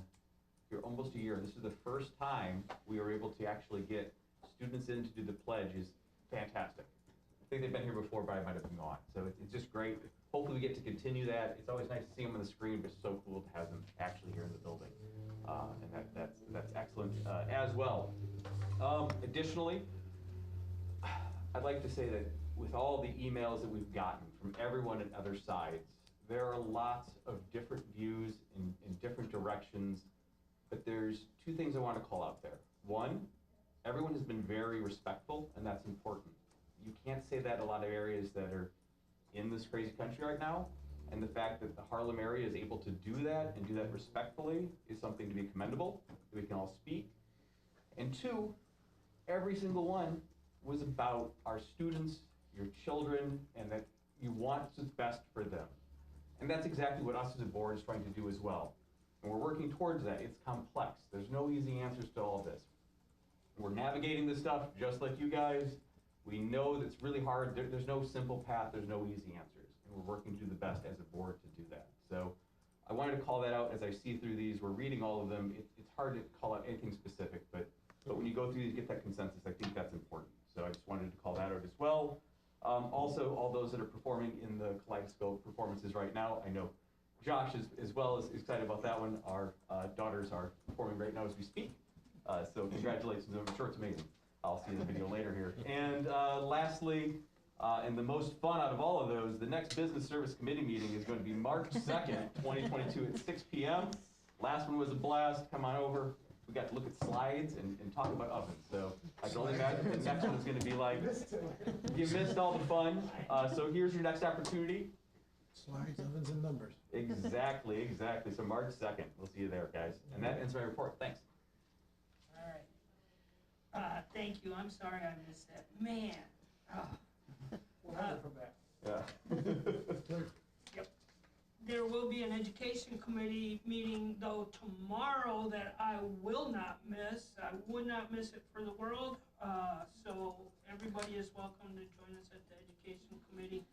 here almost a year, this is the first time we were able to actually get students in to do the pledge is fantastic. I think they've been here before, but I might have been gone. So it's just great. Hopefully we get to continue that. It's always nice to see them on the screen, but it's so cool to have them actually here in the building. And that's excellent as well. Additionally, I'd like to say that with all the emails that we've gotten from everyone at other sides, there are lots of different views in different directions, but there's two things I want to call out there. One, everyone has been very respectful, and that's important. You can't say that in a lot of areas that are in this crazy country right now, and the fact that the Harlem area is able to do that and do that respectfully is something to be commendable, that we can all speak. And two, every single one was about our students, your children, and that you want what's best for them. And that's exactly what us as a board is trying to do as well. And we're working towards that. It's complex. There's no easy answers to all of this. We're navigating this stuff just like you guys. We know that it's really hard. There's no simple path. There's no easy answers. And we're working to do the best as a board to do that. So I wanted to call that out as I see through these. We're reading all of them. It's hard to call out anything specific, but when you go through these, get that consensus. I think that's important. So I just wanted to call that out as well. Also, all those that are performing in the Kaleidoscope performances right now, I know Josh is as well as excited about that one. Our daughters are performing right now as we speak. So congratulations, I'm sure it's amazing. I'll see the video later here. And lastly, and the most fun out of all of those, the next Business Service Committee meeting is going to be March 2nd, 2022 at 6 p.m. Last one was a blast. Come on over. We got to look at slides and talk about ovens. So I can only imagine what the next one is going to be like. You missed all the fun. So here's your next opportunity. Slides, ovens, and numbers. Exactly, exactly. So March 2nd. We'll see you there, guys. And that ends my report. Thanks. All right. Thank you. I'm sorry I missed that. Man. We'll have it from back. Yeah. Yep. There will be an education committee meeting though tomorrow that I will not miss. I would not miss it for the world. So everybody is welcome to join us at the education committee.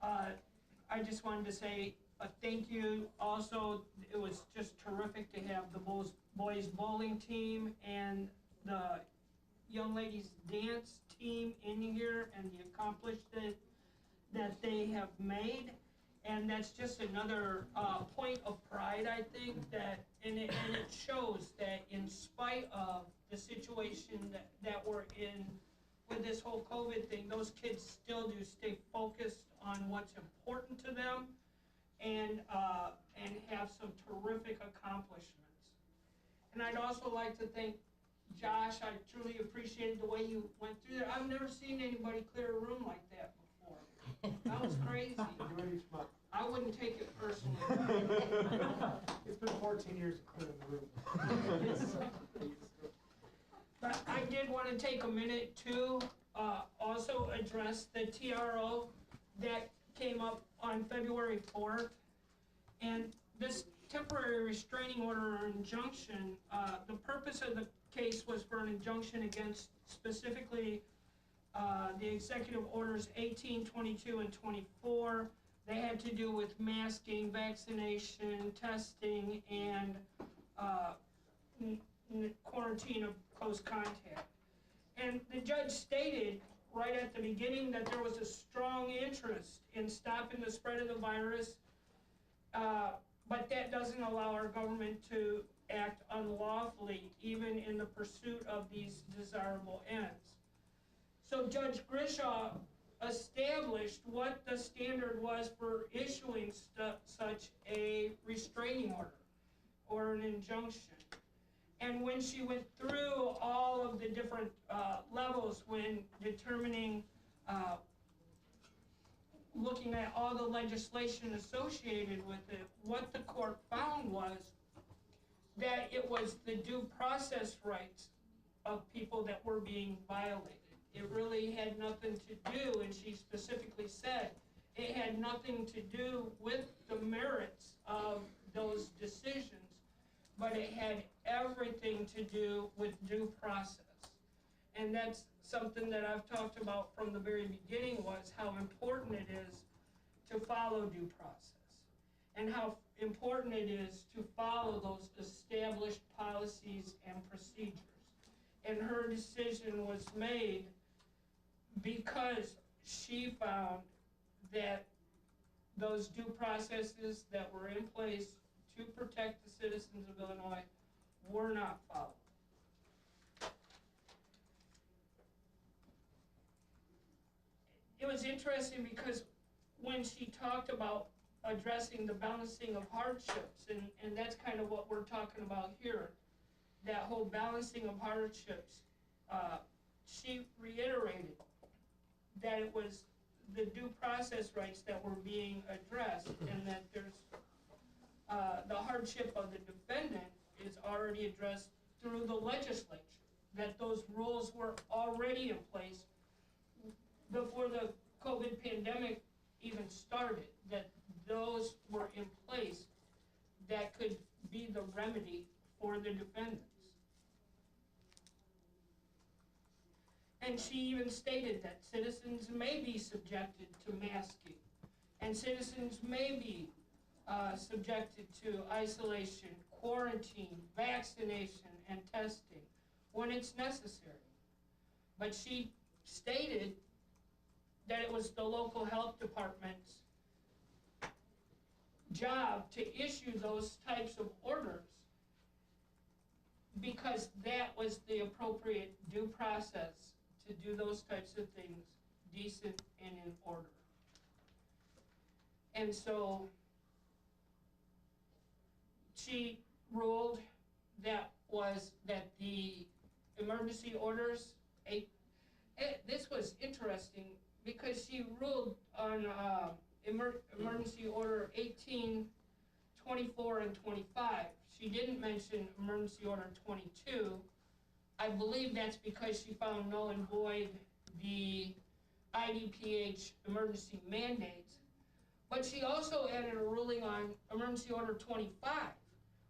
I just wanted to say a thank you. Also, it was just terrific to have the boys bowling team and the young ladies dance team in here and the accomplishment that they have made. And that's just another point of pride, I think, that, and it shows that in spite of the situation that we're in with this whole COVID thing, those kids still do stay focused on what's important to them and have some terrific accomplishments. And I'd also like to thank Josh. I truly appreciated the way you went through that. I've never seen anybody clear a room like that before. That was crazy. Do it each month. I wouldn't take it personally. It's been 14 years of cleaning the room. But I did want to take a minute to also address the TRO that came up on February 4th. And this temporary restraining order or injunction, the purpose of the case was for an injunction against specifically the executive orders 18, 22, and 24. They had to do with masking, vaccination, testing, and quarantine of close contact. And the judge stated right at the beginning that there was a strong interest in stopping the spread of the virus, but that doesn't allow our government to act unlawfully, even in the pursuit of these desirable ends. So Judge Grishaw established what the standard was for issuing such a restraining order or an injunction. And when she went through all of the different levels when determining, looking at all the legislation associated with it, what the court found was that it was the due process rights of people that were being violated. It really had nothing to do, and she specifically said, it had nothing to do with the merits of those decisions, but it had everything to do with due process. And that's something that I've talked about from the very beginning, was how important it is to follow due process, and how important it is to follow those established policies and procedures. And her decision was made because she found that those due processes that were in place to protect the citizens of Illinois were not followed. It was interesting because when she talked about addressing the balancing of hardships, and that's kind of what we're talking about here, that whole balancing of hardships, she reiterated that it was the due process rights that were being addressed, and that there's the hardship of the defendant is already addressed through the legislature, that those rules were already in place before the COVID pandemic even started, that those were in place that could be the remedy for the defendants. And she even stated that citizens may be subjected to masking, and citizens may be subjected to isolation, quarantine, vaccination, and testing when it's necessary. But she stated that it was the local health department's job to issue those types of orders because that was the appropriate due process to do those types of things decent and in order. And so she ruled that the emergency orders, this was interesting because she ruled on emergency order 18, 24, and 25. She didn't mention emergency order 22. I believe that's because she found null and void the IDPH emergency mandates. But she also added a ruling on emergency order 25,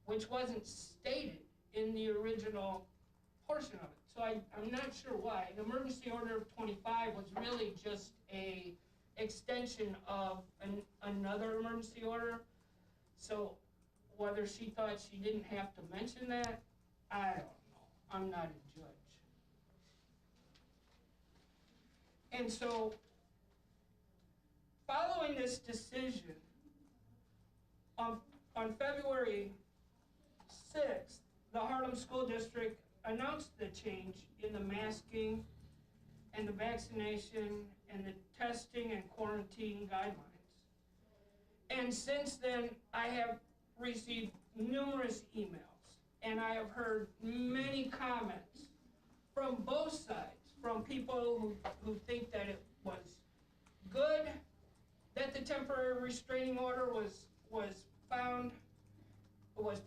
which wasn't stated in the original portion of it. So I'm not sure why. An emergency order of 25 was really just a extension of another emergency order. So whether she thought she didn't have to mention that, I don't know. I'm not a judge. And so following this decision, on February 6th, the Harlem School District announced the change in the masking and the vaccination and the testing and quarantine guidelines. And since then, I have received numerous emails, and I have heard many comments from both sides, from people who think that it was good that the temporary restraining order was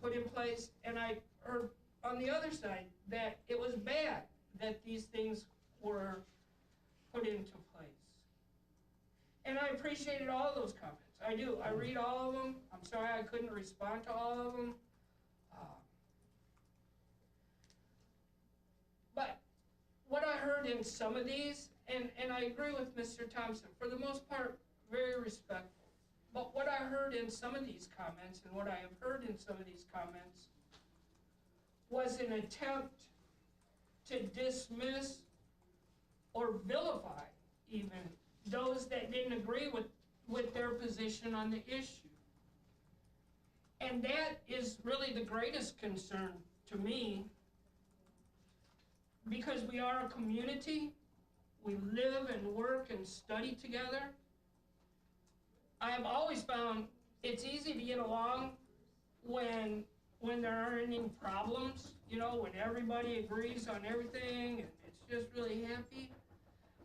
put in place, and I heard on the other side that it was bad that these things were put into place. And I appreciated all of those comments. I do. I read all of them. I'm sorry I couldn't respond to all of them. But what I heard in some of these, and I agree with Mr. Thompson, for the most part, very respectful. But what I heard in some of these comments, and what I have heard in some of these comments, was an attempt to dismiss or vilify even those that didn't agree with their position on the issue. And that is really the greatest concern to me, because we are a community. We live and work and study together. I have always found it's easy to get along when there aren't any problems, you know, when everybody agrees on everything and it's just really happy.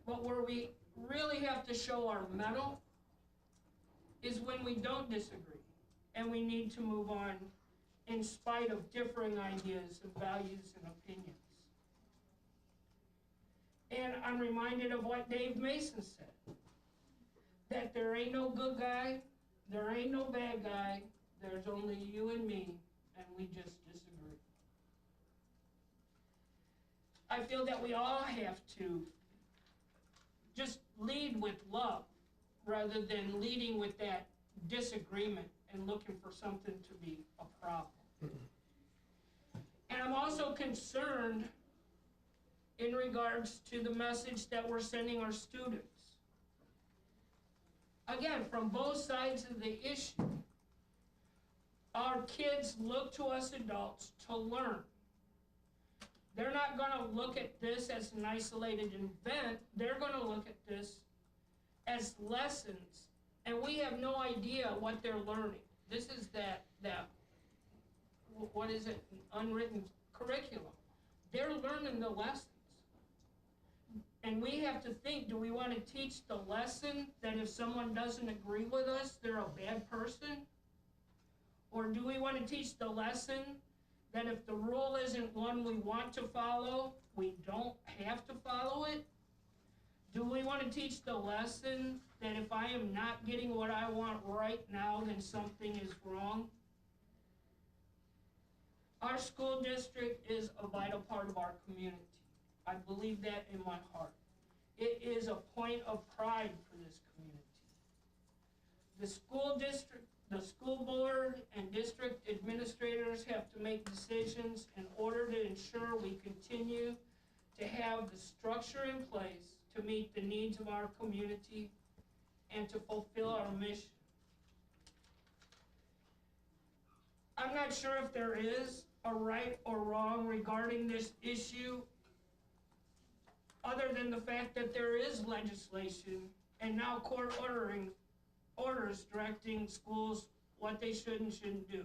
But where we really have to show our mettle is when we don't disagree and we need to move on in spite of differing ideas and values and opinions. And I'm reminded of what Dave Mason said, that there ain't no good guy, there ain't no bad guy, there's only you and me, and we just disagree. I feel that we all have to just lead with love rather than leading with that disagreement and looking for something to be a problem. And I'm also concerned in regards to the message that we're sending our students. Again, from both sides of the issue, our kids look to us adults to learn. They're not going to look at this as an isolated event. They're going to look at this as lessons, and we have no idea what they're learning. This is that what is it, unwritten curriculum. They're learning the lessons. And we have to think, do we want to teach the lesson that if someone doesn't agree with us, they're a bad person? Or do we want to teach the lesson that if the rule isn't one we want to follow, we don't have to follow it? Do we want to teach the lesson that if I am not getting what I want right now, then something is wrong? Our school district is a vital part of our community. I believe that in my heart. It is a point of pride for this community. The school district, the school board, and district administrators have to make decisions in order to ensure we continue to have the structure in place to meet the needs of our community and to fulfill our mission. I'm not sure if there is a right or wrong regarding this issue, other than the fact that there is legislation and now court orders directing schools what they should and shouldn't do.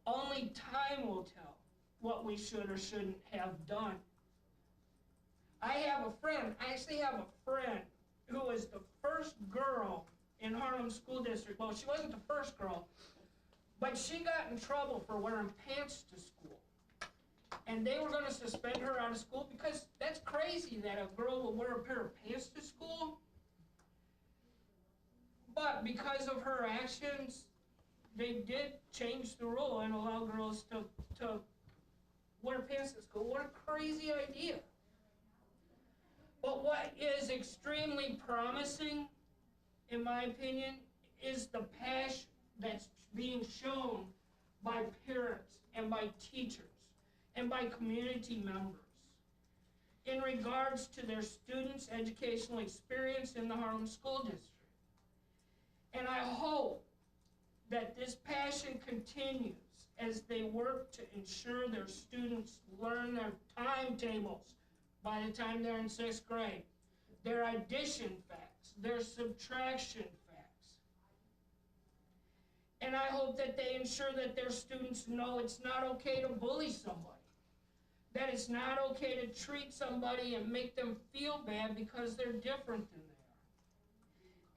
Only time will tell what we should or shouldn't have done. I actually have a friend who was the first girl in Harlem School District. Well, she wasn't the first girl, but she got in trouble for wearing pants to school. And they were going to suspend her out of school because that's crazy that a girl will wear a pair of pants to school. But because of her actions, they did change the rule and allow girls to wear pants at school. What a crazy idea. But what is extremely promising, in my opinion, is the passion that's being shown by parents and by teachers and by community members in regards to their students' educational experience in the Harlem School District. And I hope that this passion continues as they work to ensure their students learn their timetables by the time they're in 6th grade, their addition facts, their subtraction facts. And I hope that they ensure that their students know it's not okay to bully somebody, that it's not okay to treat somebody and make them feel bad because they're different than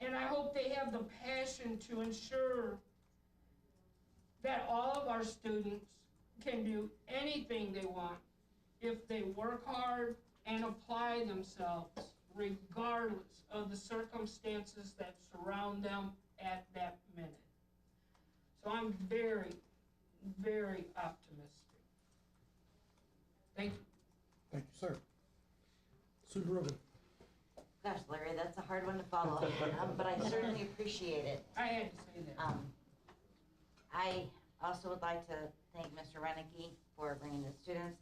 they are. And I hope they have the passion to ensure that all of our students can do anything they want if they work hard and apply themselves, regardless of the circumstances that surround them at that minute. So I'm very, very optimistic. Thank you. Thank you, sir. Sue Brogan. Gosh, Larry, that's a hard one to follow, but I certainly appreciate it. I had to say that. I also would like to thank Mr. Renicky for bringing the students.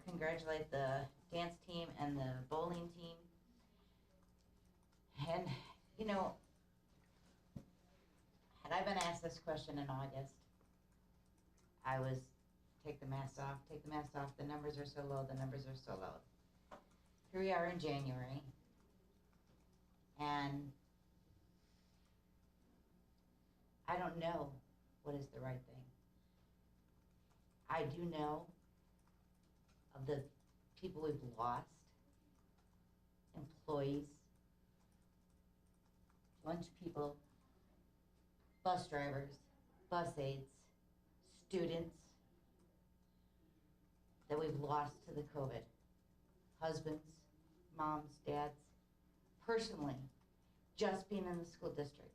Congratulate the dance team and the bowling team. And, you know, had I been asked this question in August, I was, take the mask off, the numbers are so low, the numbers are so low. Here we are in January, and I don't know what is the right thing. I do know of the people we've lost, employees, lunch people, bus drivers, bus aides, students that we've lost to the COVID. Husbands, moms, dads, personally, just being in the school district.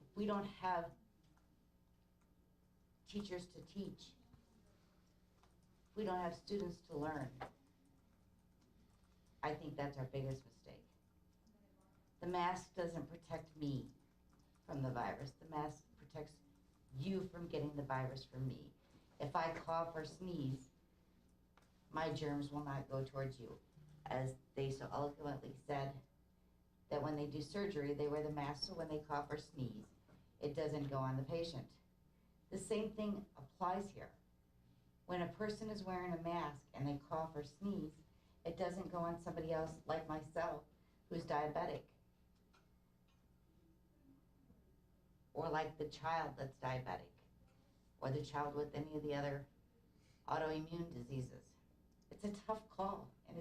If we don't have teachers to teach, if we don't have students to learn, I think that's our biggest mistake. The mask doesn't protect me from the virus. The mask protects you from getting the virus from me. If I cough or sneeze, my germs will not go towards you. As they so eloquently said, that when they do surgery, they wear the mask so when they cough or sneeze, it doesn't go on the patient. The same thing applies here. When a person is wearing a mask and they cough or sneeze, it doesn't go on somebody else like myself who's diabetic. Or like the child that's diabetic, or the child with any of the other autoimmune diseases. It's a tough call, and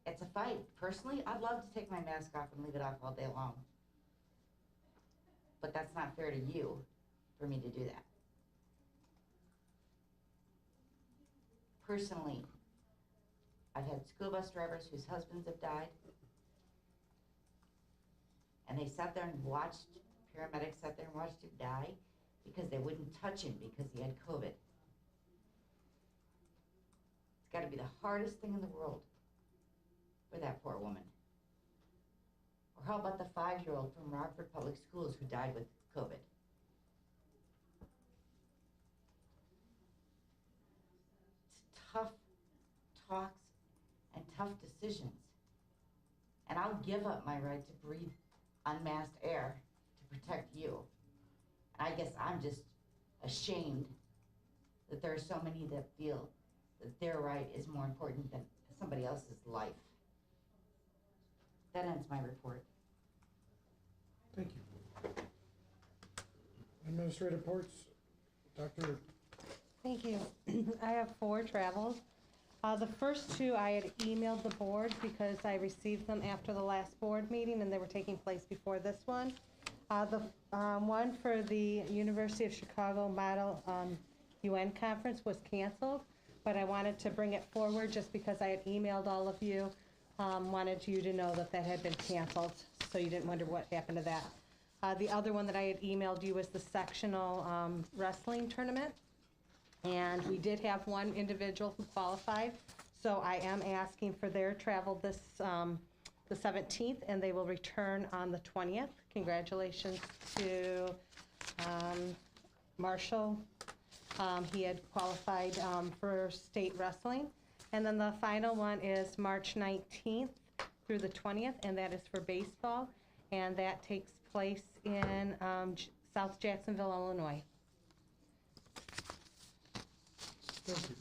it's a fight. Personally, I'd love to take my mask off and leave it off all day long. But that's not fair to you for me to do that. Personally, I've had school bus drivers whose husbands have died, and they sat there and watched, paramedics sat there and watched him die because they wouldn't touch him because he had COVID. It's got to be the hardest thing in the world for that poor woman. Or how about the 5-year-old from Rockford Public Schools who died with COVID? It's tough talks and tough decisions. And I'll give up my right to breathe unmasked air to protect you. And I guess I'm just ashamed that there are so many that feel that their right is more important than somebody else's life. That ends my report. Thank you. Administrative reports, Dr. Thank you. I have 4 travels. The first 2 I had emailed the board because I received them after the last board meeting and they were taking place before this one. The one for the University of Chicago Model UN Conference was canceled, but I wanted to bring it forward just because I had emailed all of you, wanted you to know that that had been canceled, so you didn't wonder what happened to that. The other one that I had emailed you was the sectional wrestling tournament. And we did have one individual who qualified, so I am asking for their travel this the 17th, and they will return on the 20th. Congratulations to Marshall. He had qualified for state wrestling. And then the final one is March 19th through the 20th, and that is for baseball, and that takes place in South Jacksonville, Illinois. Thank you.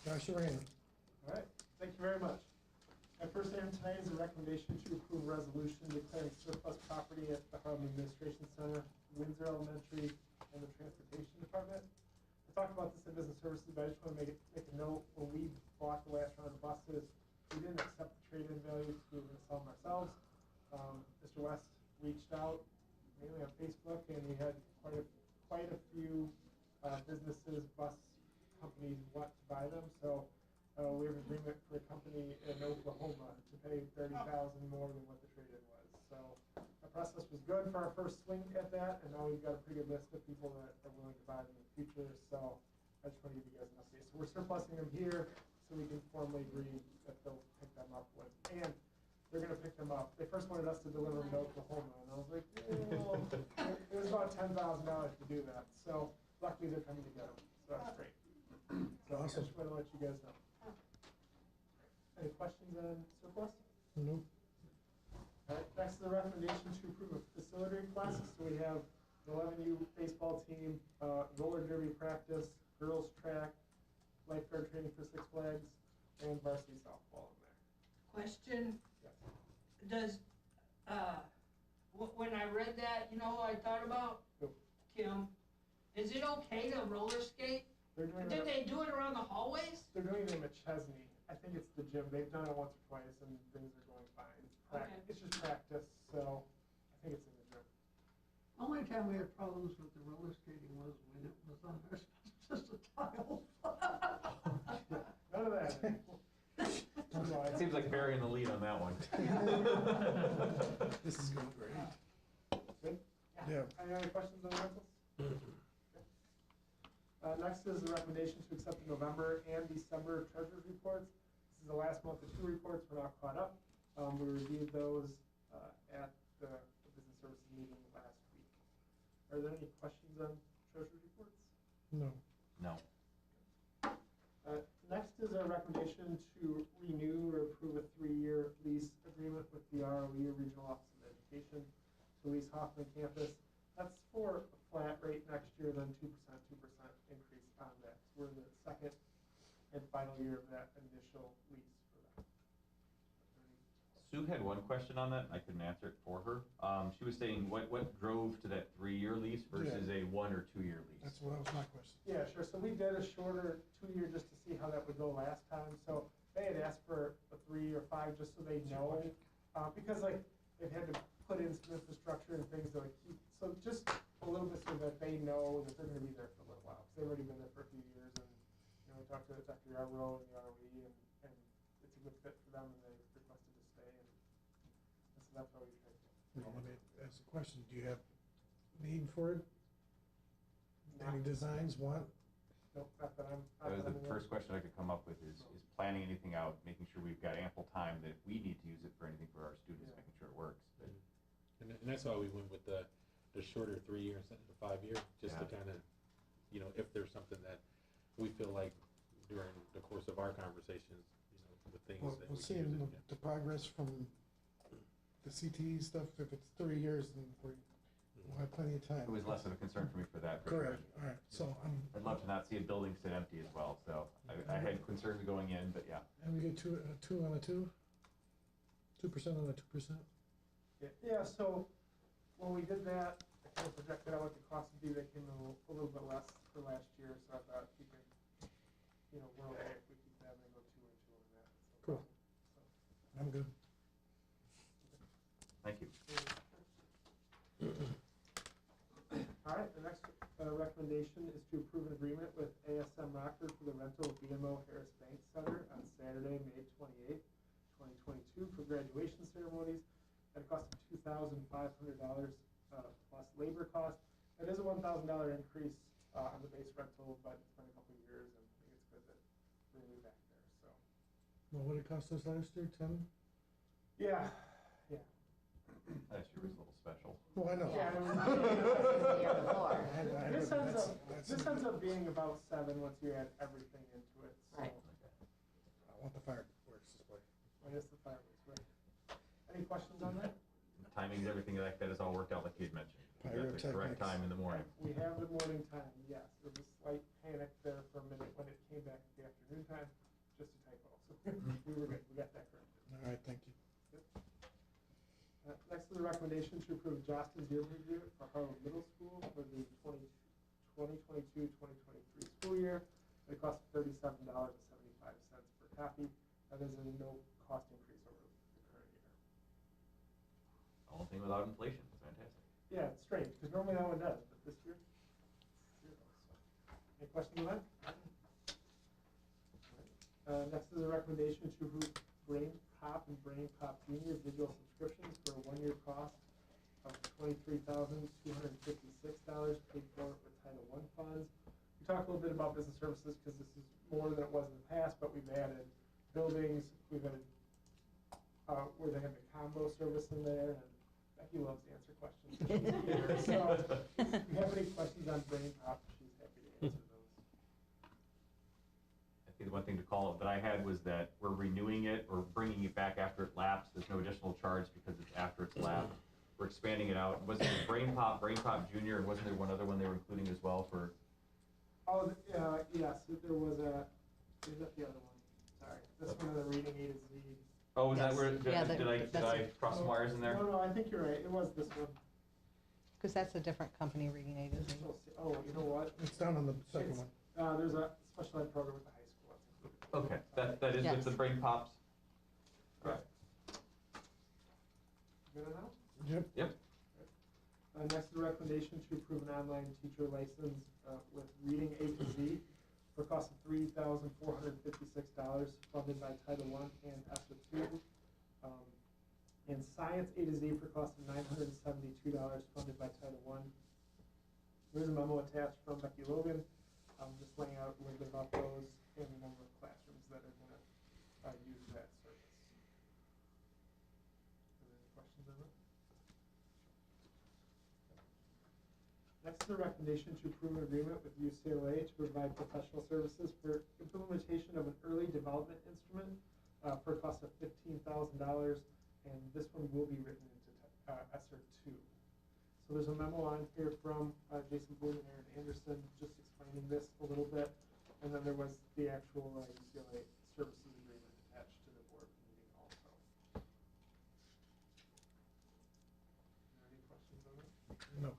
Josh, your hand. All right, thank you very much. My first item tonight is a recommendation to approve a resolution declaring surplus property at the Harlem Administration Center, Windsor Elementary, and the Transportation Department. The talked about this in business services, but I just want to make a note. When we bought the last round of buses, we didn't accept the trade-in value because we were going to sell them ourselves. Mr. West reached out mainly on Facebook, and we had quite a few businesses, bus companies want to buy them. So we have an agreement for a company in Oklahoma to pay $30,000 more than what the trade-in was. So the process was good for our first swing at that, and now we've got a pretty good list of people that are willing to buy them in the future. So I just want to give you guys an update. So we're surplusing them here, so we can formally agree that they'll pick them up when, and they're going to pick them up. They first wanted us to deliver them to Oklahoma, and I was like, well, it was about $10,000 to do that. So luckily they're coming to get them. So that's great. So I just want to let you guys know. Any questions on surplus? Nope. All right, next is the recommendation to approve a facility request. So we have an 11U baseball team, roller derby practice, girls track, lifeguard training for Six Flags, and varsity softball in there. Question, Yes. does, when I read that, you know, I thought about, Kim, is it okay to roller skate? They're doing Did it, they do it around the hallways? they're doing it in McChesney. I think it's the gym. They've done it once or twice, and things are going fine. Okay. It's just practice, so I think it's in the gym. Only time we had problems with the roller skating was when it was on our, just a tile. None of that. No, It seems like burying the lead on that one. This is going great. Good? Yeah. Any other questions on the rentals? Next is the recommendation to accept the November and December treasurer's reports. This is the last month of 2 reports. We're not caught up. We reviewed those at the business services meeting last week. Are there any questions on treasurer's reports? No. No. Next is a recommendation to renew or approve a 3-year lease agreement with the ROE, Regional Office of Education, to lease Hoffman campus. That's for a flat rate next year, then 2% increase on that. So we're in the second and final year of that initial lease for that. Sue had one question on that, and I couldn't answer it for her. She was saying, what drove to that 3-year lease versus a 1 or 2-year lease? That's what was my question. Yeah, sure. So we did a shorter 2-year just to see how that would go last time. So they had asked for a 3 or 5 just so they know, because like they've had to put in some infrastructure and things to like keep. So just a little bit so that they know that they're going to be there for a little while. Because they've already been there for a few years, and we talked to Dr. Yarbrough and the ROE, and it's a good fit for them, and they requested to stay, and so that's why we tried to. Well, let me ask a question. Do you have need for it? Any designs, want? Nope, not that I'm. That was the first question I could come up with is planning anything out, making sure we've got ample time that if we need to use it for anything for our students, making sure it works. But And that's why we went with the shorter 3-year instead of the 5-year, just to kind of, you know, if there's something that we feel like during the course of our conversations, you know, the things Well, that we'll we see can use the progress from the CTE stuff. If it's 3 years, then we'll have plenty of time. it was less of a concern for me for that. Correct. All right. So I'd love to not see a building sit empty as well. So I had concerns going in, but yeah. and we get two on a 2, 2% on a 2%. Yeah, so when we did that, I kind of projected out what the cost would be. That came in a little bit less for last year, so I thought we could, you know, we're okay if we keep that and go 2 and 2 on that. Cool. I'm good. Thank you. All right, the next recommendation is to approve an agreement with ASM Rockford for the rental of BMO Harris Bank Center on Saturday, May 28th, 2022 for graduation ceremonies at a cost of $2,500 plus labor cost. That is a $1,000 increase on the base rental, but it's been a couple of years, and I think it's good that we're really back there. So. Well, what did it cost us last year? 10? Yeah. Last year was a little special. Well, I know. Yeah. This ends up being about 7 once you add everything into it. So. Right. I want the fireworks display. I guess the fireworks, right? Any questions on that? The timing and everything like that has all worked out like you'd mentioned. We got the correct time in the morning. We have the morning time, yes. There was a slight panic there for a minute when it came back at the afternoon time, just a typo. So we were good. We got that corrected. All right, thank you. Next is a recommendation to approve Johnston's year review for Harlem Middle School for the 2022-2023 school without inflation. It's fantastic. Yeah, it's strange, because normally that one does, but this year, 0. So, any questions on that? Next is a recommendation to approve Brain Pop and Brain Pop Junior digital subscriptions for a 1-year cost of $23,256 paid for with Title I funds. We talked a little bit about business services because this is more than it was in the past, but we've added buildings, we've added where they have the combo service in there, and Becky loves to answer questions. So if you have any questions on Brain Pop, she's happy to answer those. I think the one thing to call out that I had was that we're renewing it or bringing it back after it lapsed. There's no additional charge because it's after it's lapsed. We're expanding it out. Wasn't it Brain Pop Junior, and wasn't there one other one they were including as well for? Oh, yes, there was a, there's the other one. Sorry, this one of the reading A to Z. Oh, is that Yes. where, Yeah, did I cross some wires in there? No, I think you're right. It was this one. Because that's a different company reading A to Z. Oh, you know what? It's down on the second one. There's a special ed program at the high school. That's included. Okay, that is Yes. with the Brain Pops? Correct. Good enough? Yep. Next is a recommendation to approve an online teacher license with Reading A to Z for a cost of $3,456 funded by Title I and ESSA II. And Science A to Z for a cost of $972 funded by Title I. There's a memo attached from Becky Logan, just laying out a little bit about those and the number of classrooms that are going to use that service. Any questions on that? Next is a recommendation to approve an agreement with UCLA to provide professional services for implementation of an early development instrument for a cost of $15,000, and this one will be written into ESSER 2. So there's a memo on here from Jason Boyd and Aaron Anderson just explaining this a little bit, and then there was the actual UCLA services agreement attached to the board meeting also. Any questions on that? No.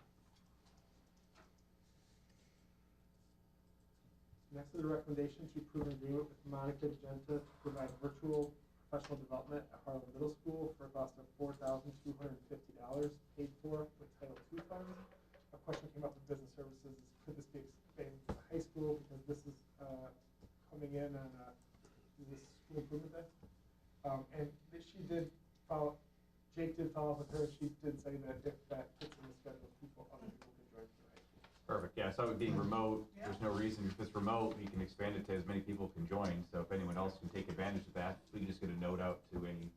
Next is a recommendation to approve an agreement with Monica Genta to provide virtual professional development at Harlem Middle School for a cost of $4,250 paid for with Title II funds. A question came up with business services is could this be expanded to the high school because this is coming in on this school improvement day. And she did follow, Jake did follow up with her. She did say that if that fits in the schedule, other people can join for the high school. Perfect, yeah, so it being remote, there's no reason, if it's remote, we can expand it to as many people can join, so if anyone else can take advantage of that, we can just get a note out to any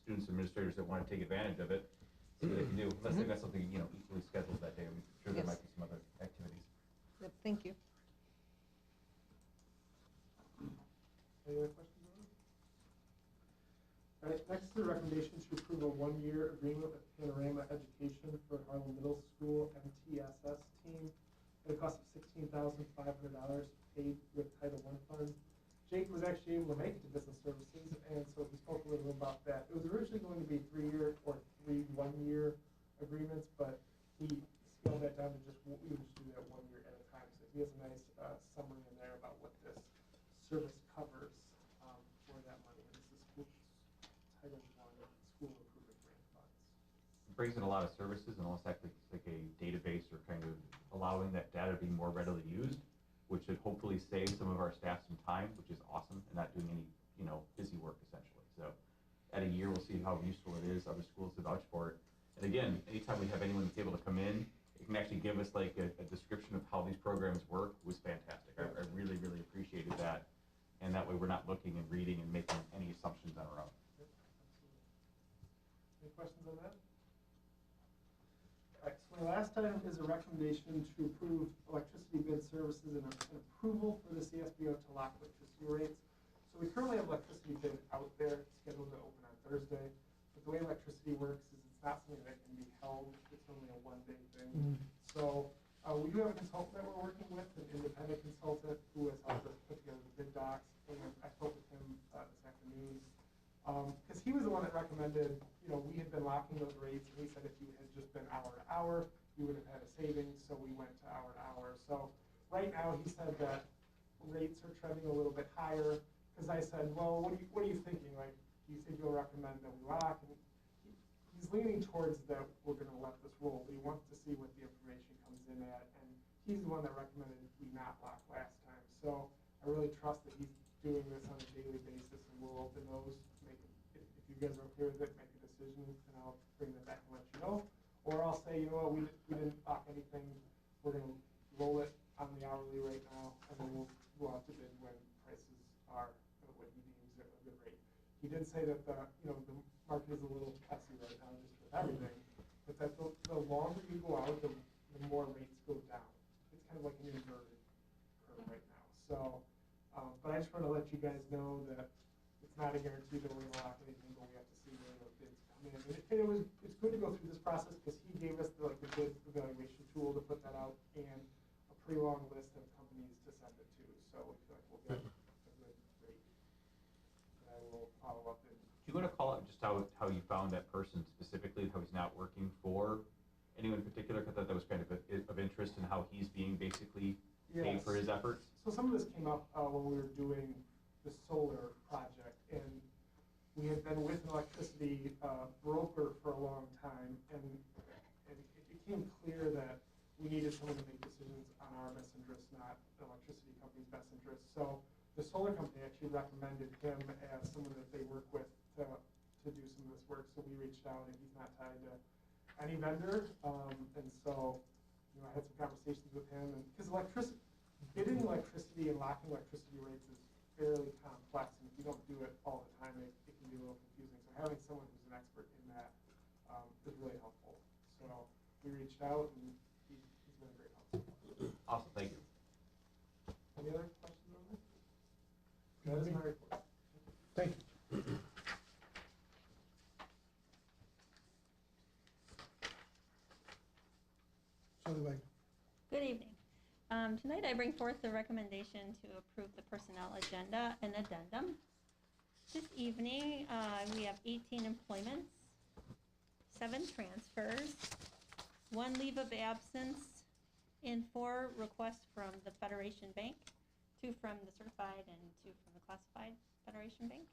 students, administrators that want to take advantage of it, see what they can do, unless they've got something, equally scheduled that day, I'm sure there Yes. might be some other activities. Yep, thank you. Any other questions on it? All right, next is a recommendation to approve a 1-year agreement with Panorama Education for Harlem Middle School MTSS team at a cost of $16,500 paid with Title I funds. Jake was actually able to make it to business services, and so he spoke a little bit about that. It was originally going to be 3-year or 3 1-year agreements, but he scaled that down to just, we would just do that 1 year at a time. So he has a nice summary in there about what this service covers for that money. And this is Title I School Improvement Grant Funds. It brings in a lot of services and almost acts like a database or kind of allowing that data to be more readily used, which should hopefully save some of our staff some time, which is awesome, and not doing any, busy work essentially. So at a year, we'll see how useful it is. Other schools have vouched for it. And again, anytime we have anyone that's able to come in, it can actually give us like a description of how these programs work was fantastic. I really, really appreciated that. And that way we're not looking and reading and making any assumptions on our own. Yep, absolutely. Any questions on that? All right, so my last item is a recommendation to approve electricity bid services and an approval for the CSBO to lock electricity rates. So we currently have electricity bid out there scheduled to open on Thursday. But the way electricity works is it's not something that can be held. It's only a 1-day thing. So we do have a consultant that we're working with, an independent consultant who has helped us put together the bid docs. And I spoke with him this afternoon. Because he was the one that recommended, we had been locking those rates, and he said if you had just been hour to hour, you would have had a savings, so we went to hour to hour. So right now, he said that rates are trending a little bit higher, because I said, well, what are you thinking? Like, do you think you'll recommend that we lock? And he's leaning towards that we're gonna let this roll, but he wants to see what the information comes in at, and he's the one that recommended we not lock last time. So I really trust that he's doing this on a daily basis, and we'll open those, if you guys are okay with it, make a decision, and I'll bring that back and let you know. Or I'll say, you know what, we didn't lock anything, we're gonna roll it on the hourly right now, and then we'll go out to bid when prices are what he deems a good rate. He did say that the market is a little messy right now, just with everything, but that the longer you go out, the more rates go down. It's kind of like an inverted curve right now. So, but I just want to let you guys know that it's not a guarantee that we're gonna lock anything, but we have to see where the bids come in. And it's good to go through this process because he gave us the bid evaluation tool to put that out and a pretty long list of companies to send it to. So we feel like we'll get a good rate. And I will follow up. Do you want to call out just how you found that person specifically, how he's not working for anyone in particular? Because I thought that was kind of interest in how he's being basically paid for his efforts. So some of this came up when we were doing the solar project, and we had been with an electricity broker for a long time, and it became clear that we needed someone to make decisions on our best interest, not the electricity company's best interest. So the solar company actually recommended him as someone that they work with to do some of this work. So we reached out, and he's not tied to any vendor, and so I had some conversations with him, and because bidding electricity and locking electricity rates is fairly complex, and if you don't do it all the time, it can be a little confusing. So having someone who's an expert in that is really helpful. So we reached out, and he's been a great help. Awesome, thank you. Any other questions on this? That is my report. Thank you. Good evening. Tonight I bring forth the recommendation to approve the personnel agenda and addendum. This evening, we have 18 employments, 7 transfers, 1 leave of absence, and 4 requests from the Federation Bank, 2 from the certified and 2 from the classified Federation Bank.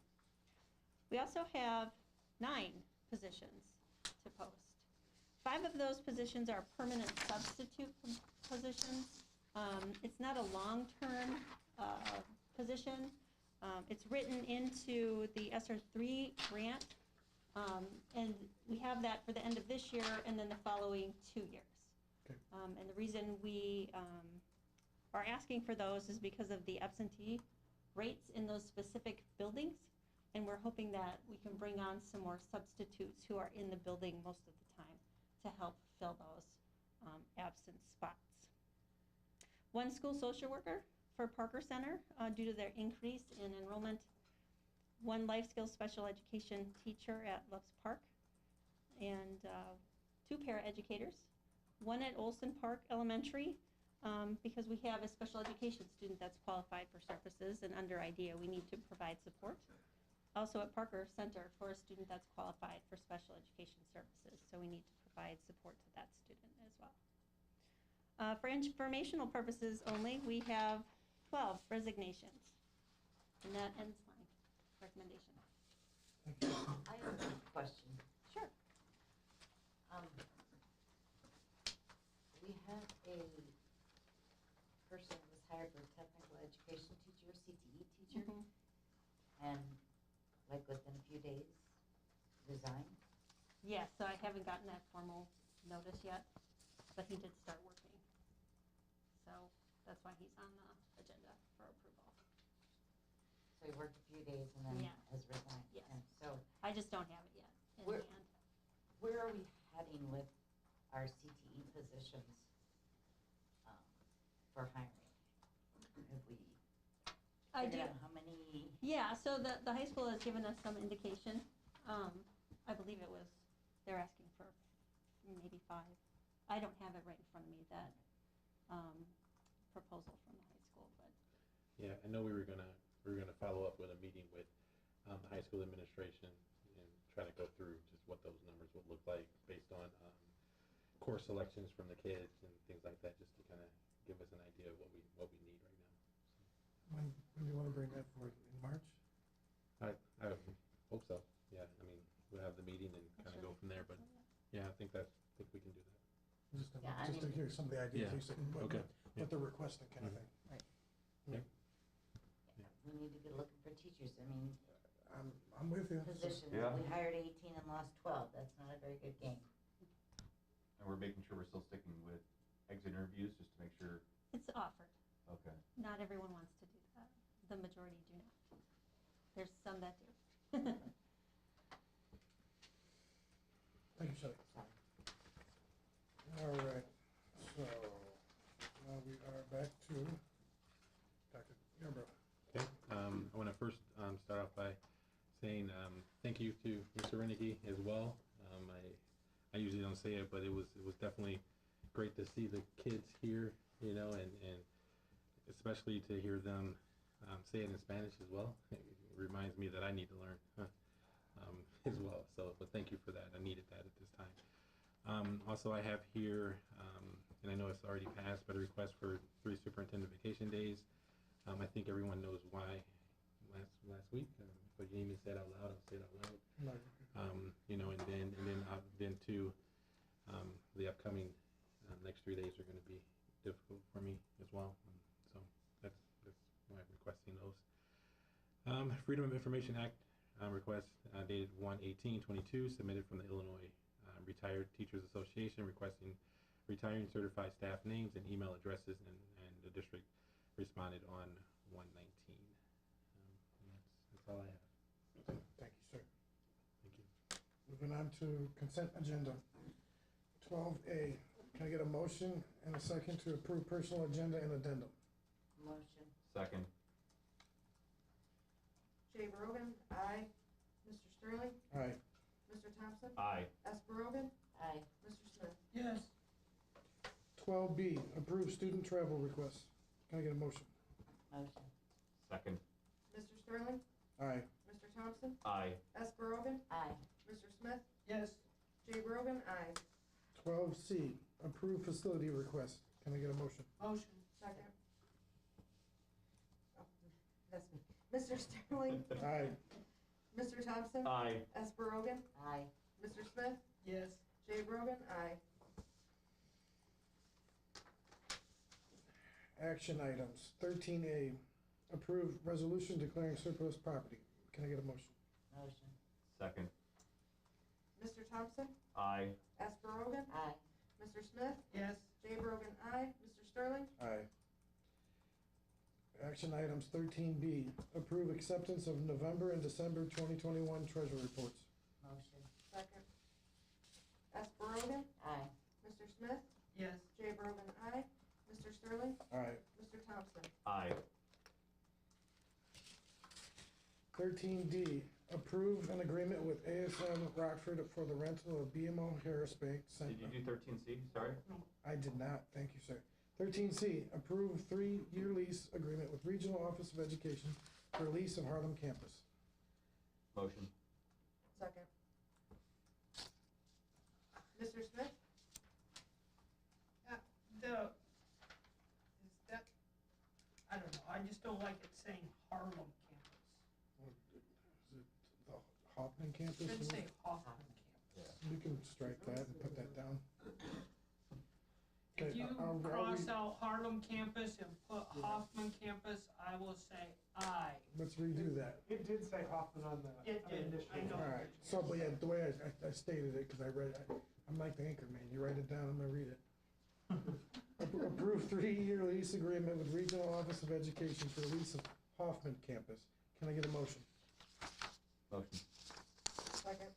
We also have 9 positions to post. 5 of those positions are permanent substitute positions. It's not a long-term position. It's written into the ESSER 3 grant, and we have that for the end of this year and then the following 2 years. Okay. And the reason we are asking for those is because of the absentee rates in those specific buildings, and we're hoping that we can bring on some more substitutes who are in the building most of the time to help fill those absent spots. 1 school social worker for Parker Center due to their increase in enrollment. 1 life skills special education teacher at Loves Park, and 2 paraeducators. 1 at Olson Park Elementary because we have a special education student that's qualified for services, and under IDEA we need to provide support. Also at Parker Center for a student that's qualified for special education services, so we need to provide support to that student as well. For informational purposes only, we have 12 resignations, and that ends my recommendation. I have a question. Sure. We had a person who was hired for a technical education teacher, CTE teacher, and like within a few days resigned. Yes, so I haven't gotten that formal notice yet, but he did start working. So that's why he's on the agenda for approval. So he worked a few days and then has resigned. Yes. And so I just don't have it yet in Where- hand. where are we heading with our CTE positions for hiring? Have we I figured do. out how many? Yeah, so the high school has given us some indication. I believe it was, they're asking for maybe 5. I don't have it right in front of me, that proposal from the high school, but. Yeah, I know we were gonna follow up with a meeting with the high school administration and try to go through just what those numbers would look like based on course selections from the kids and things like that, just to kind of give us an idea of what we need right now. When do you want to bring that forward? In March? I hope so. Yeah, I mean, we'll have the meeting and kind of go from there, but some of the ideas, Yeah, you said, okay, what they're requesting kind of thing. Right. Yep. We need to get looking for teachers. I mean, I'm with you. positions. Yeah. We hired 18 and lost 12. That's not a very good game. And we're making sure we're still sticking with exit interviews, just to make sure. It's offered. Okay. Not everyone wants to do that. The majority do not. There's some that do. Thank you, Shelley. All right, so now we are back to Dr. Yarbrough. Okay, I want to first start off by saying thank you to Mr. Reneke as well. I usually don't say it, but it was definitely great to see the kids here, you know, and especially to hear them say it in Spanish as well. It reminds me that I need to learn as well. So, but thank you for that. I needed that at this time. Also, I have here, and I know it's already passed, but a request for 3 superintendent vacation days. I think everyone knows why last week, but you even said out loud. I'll say it out loud. You know, and then too, the upcoming next 3 days are going to be difficult for me as well. So that's why I'm requesting those. Freedom of Information Act request dated 1/18/22, submitted from the Illinois Retired Teachers Association, requesting retiring certified staff names and email addresses, and the district responded on 1/19. That's all I have. Thank you, sir. Thank you. Moving on to consent agenda. 12A, can I get a motion and a second to approve personal agenda and addendum? Motion. Second. Jay Brogan, aye. Mr. Sterling? Aye. Mr. Thompson? Aye. Esperogan? Aye. Mr. Smith? Yes. 12B, approve student travel requests. Can I get a motion? Motion. Second. Mr. Sterling? Aye. Mr. Thompson? Aye. Esperogan? Aye. Mr. Smith? Yes. Jay Brogan, aye. 12C, approve facility request. Can I get a motion? Motion. Second. Oh, that's me. Mr. Sterling? Aye. Mr. Thompson? Aye. Esperogan? Aye. Mr. Smith? Yes. Jay Brogan, aye. Action items. 13A, approve resolution declaring surplus property. Can I get a motion? Motion. Second. Mr. Thompson? Aye. Esperogan? Aye. Mr. Smith? Yes. Jay Brogan, aye. Mr. Sterling? Aye. Action items 13B, approve acceptance of November and December 2021 treasury reports. Motion. Second. Esperogan? Aye. Mr. Smith? Yes. Jay Brogan, aye. Mr. Sterling? Aye. Mr. Thompson? Aye. 13D, approve an agreement with ASM Rockford for the rental of BMO Harris Bank Center. Did you do 13C? Sorry. I did not, thank you, sir. 13C, approve 3-year lease agreement with Regional Office of Education for lease of Harlem campus. Motion. Second. Mr. Smith? Is that, I don't know, I just don't like it saying Harlem campus. Is it the Hoffman campus? Should say Hoffman campus. We can strike that and put that down. If Okay, you are we- cross out Harlem campus and put Hoffman campus, I will say aye. Let's redo that. It did say Hoffman on the. It on the did, initial. I know. All right, so, but yeah, the way I stated it, because I read it, I'm like the anchor man, you write it down, I'm gonna read it. Approve 3-year lease agreement with Regional Office of Education for lease of Hoffman campus. Can I get a motion? Motion. Second.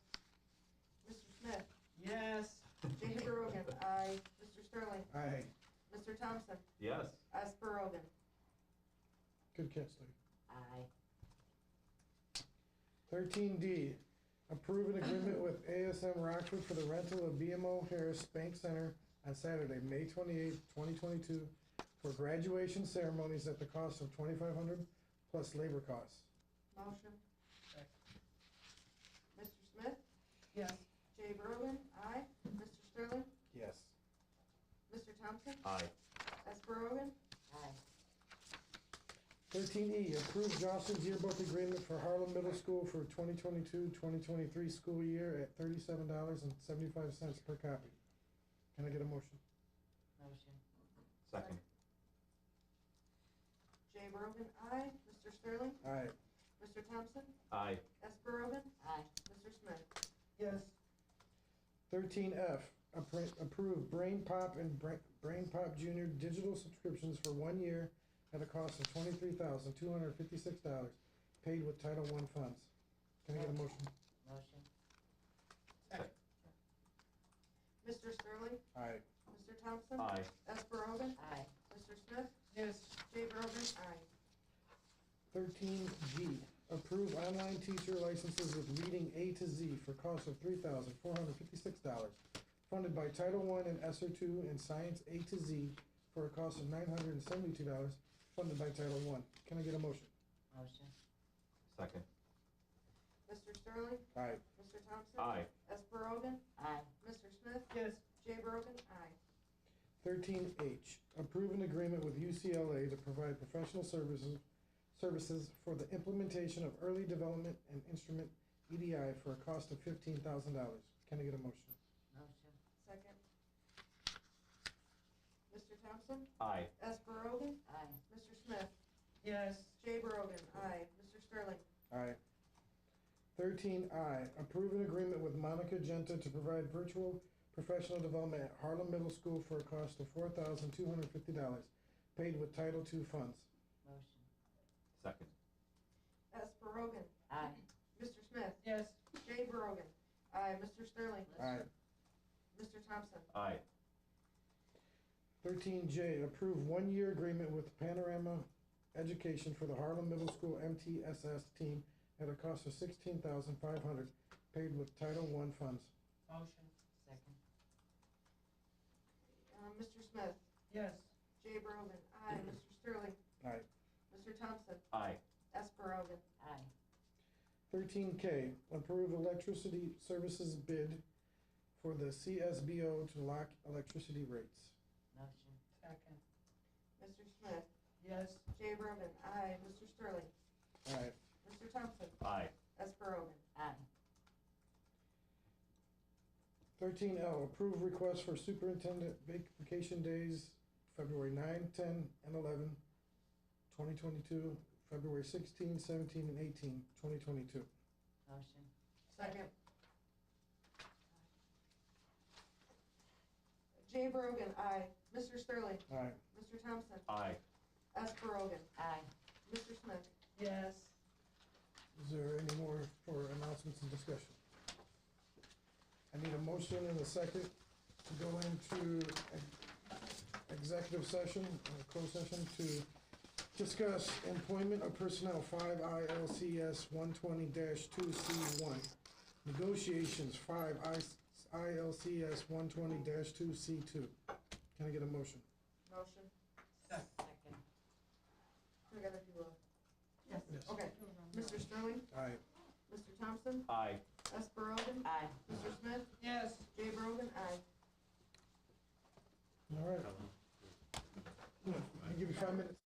Mr. Smith? Yes. Jay Brogan, aye. Mr. Sterling? Aye. Mr. Thompson? Yes. Esperogan? Good catch, Lee. Aye. 13D, approve an agreement with ASM Rockford for the rental of BMO Harris Bank Center on Saturday, May 28th, 2022, for graduation ceremonies at the cost of $2,500 plus labor costs. Motion. Mr. Smith? Yes. Jay Brogan, aye. Mr. Sterling? Yes. Mr. Thompson? Aye. Esperogan? Aye. 13E, approve Jocelyn's yearbook agreement for Harlem Middle School for 2022-2023 school year at $37.75 per copy. Can I get a motion? Motion. Second. Jay Brogan, aye. Mr. Sterling? Aye. Mr. Thompson? Aye. Esper Rogan? Aye. Mr. Smith? Yes. 13F, approve Brain Pop and Brain Pop Junior digital subscriptions for 1 year at a cost of $23,256, paid with Title I funds. Can I get a motion? Motion. Second. Mr. Sterling? Aye. Mr. Thompson? Aye. Esper Rogan? Aye. Mr. Smith? Yes. Jay Brogan? Aye. 13G, approve online teacher licenses with reading A to Z for cost of $3,456, funded by Title I and ESSER II, and Science A to Z for a cost of $972, funded by Title I. Can I get a motion? Motion. Second. Mr. Sterling? Aye. Mr. Thompson? Aye. Esper Rogan? Aye. Mr. Smith? Yes. Jay Brogan? Aye. 13H, approve an agreement with UCLA to provide professional services for the implementation of early development and instrument EDI for a cost of $15,000. Can I get a motion? Motion. Second. Mr. Thompson? Aye. Esper Rogan? Aye. Mr. Smith? Yes. Jay Brogan? Aye. Mr. Sterling? Aye. 13I, approve an agreement with Monica Genta to provide virtual professional development at Harlem Middle School for a cost of $4,250, paid with Title II funds. Motion. Second. Esper Rogan? Aye. Mr. Smith? Yes. Jay Brogan? Aye. Mr. Sterling? Aye. Mr. Thompson? Aye. 13J, approve 1-year agreement with Panorama Education for the Harlem Middle School MTSS team at a cost of $16,500, paid with Title I funds. Motion. Second. Mr. Smith? Yes. Jay Brogan? Aye. Mr. Sterling? Aye. Mr. Thompson? Aye. Esper Rogan? Aye. 13K, approve electricity services bid for the CSBO to lock electricity rates. Motion. Second. Mr. Smith? Yes. Jay Brogan? Aye. Mr. Sterling? Aye. Mr. Thompson? Aye. Esper Rogan? Aye. 13L, approve request for superintendent vacation days, February 9, 10, and 11, 2022, February 16, 17, and 18, 2022. Motion. Second. Jay Brogan? Aye. Mr. Sterling? Aye. Mr. Thompson? Aye. Esper Rogan? Aye. Mr. Smith? Yes. Is there any more for announcements and discussion? I need a motion and a second to go into executive session, closed session, to discuss employment of personnel, 5 ILCS 120-2C1, negotiations, 5 ILCS 120-2C2. Can I get a motion? Motion. Second. We gotta do a. Yes. Okay. Mr. Sterling? Aye. Mr. Thompson? Aye. Esper Rogan? Aye. Mr. Smith? Yes. Jay Brogan? Aye. All right. I'll give you 5 minutes.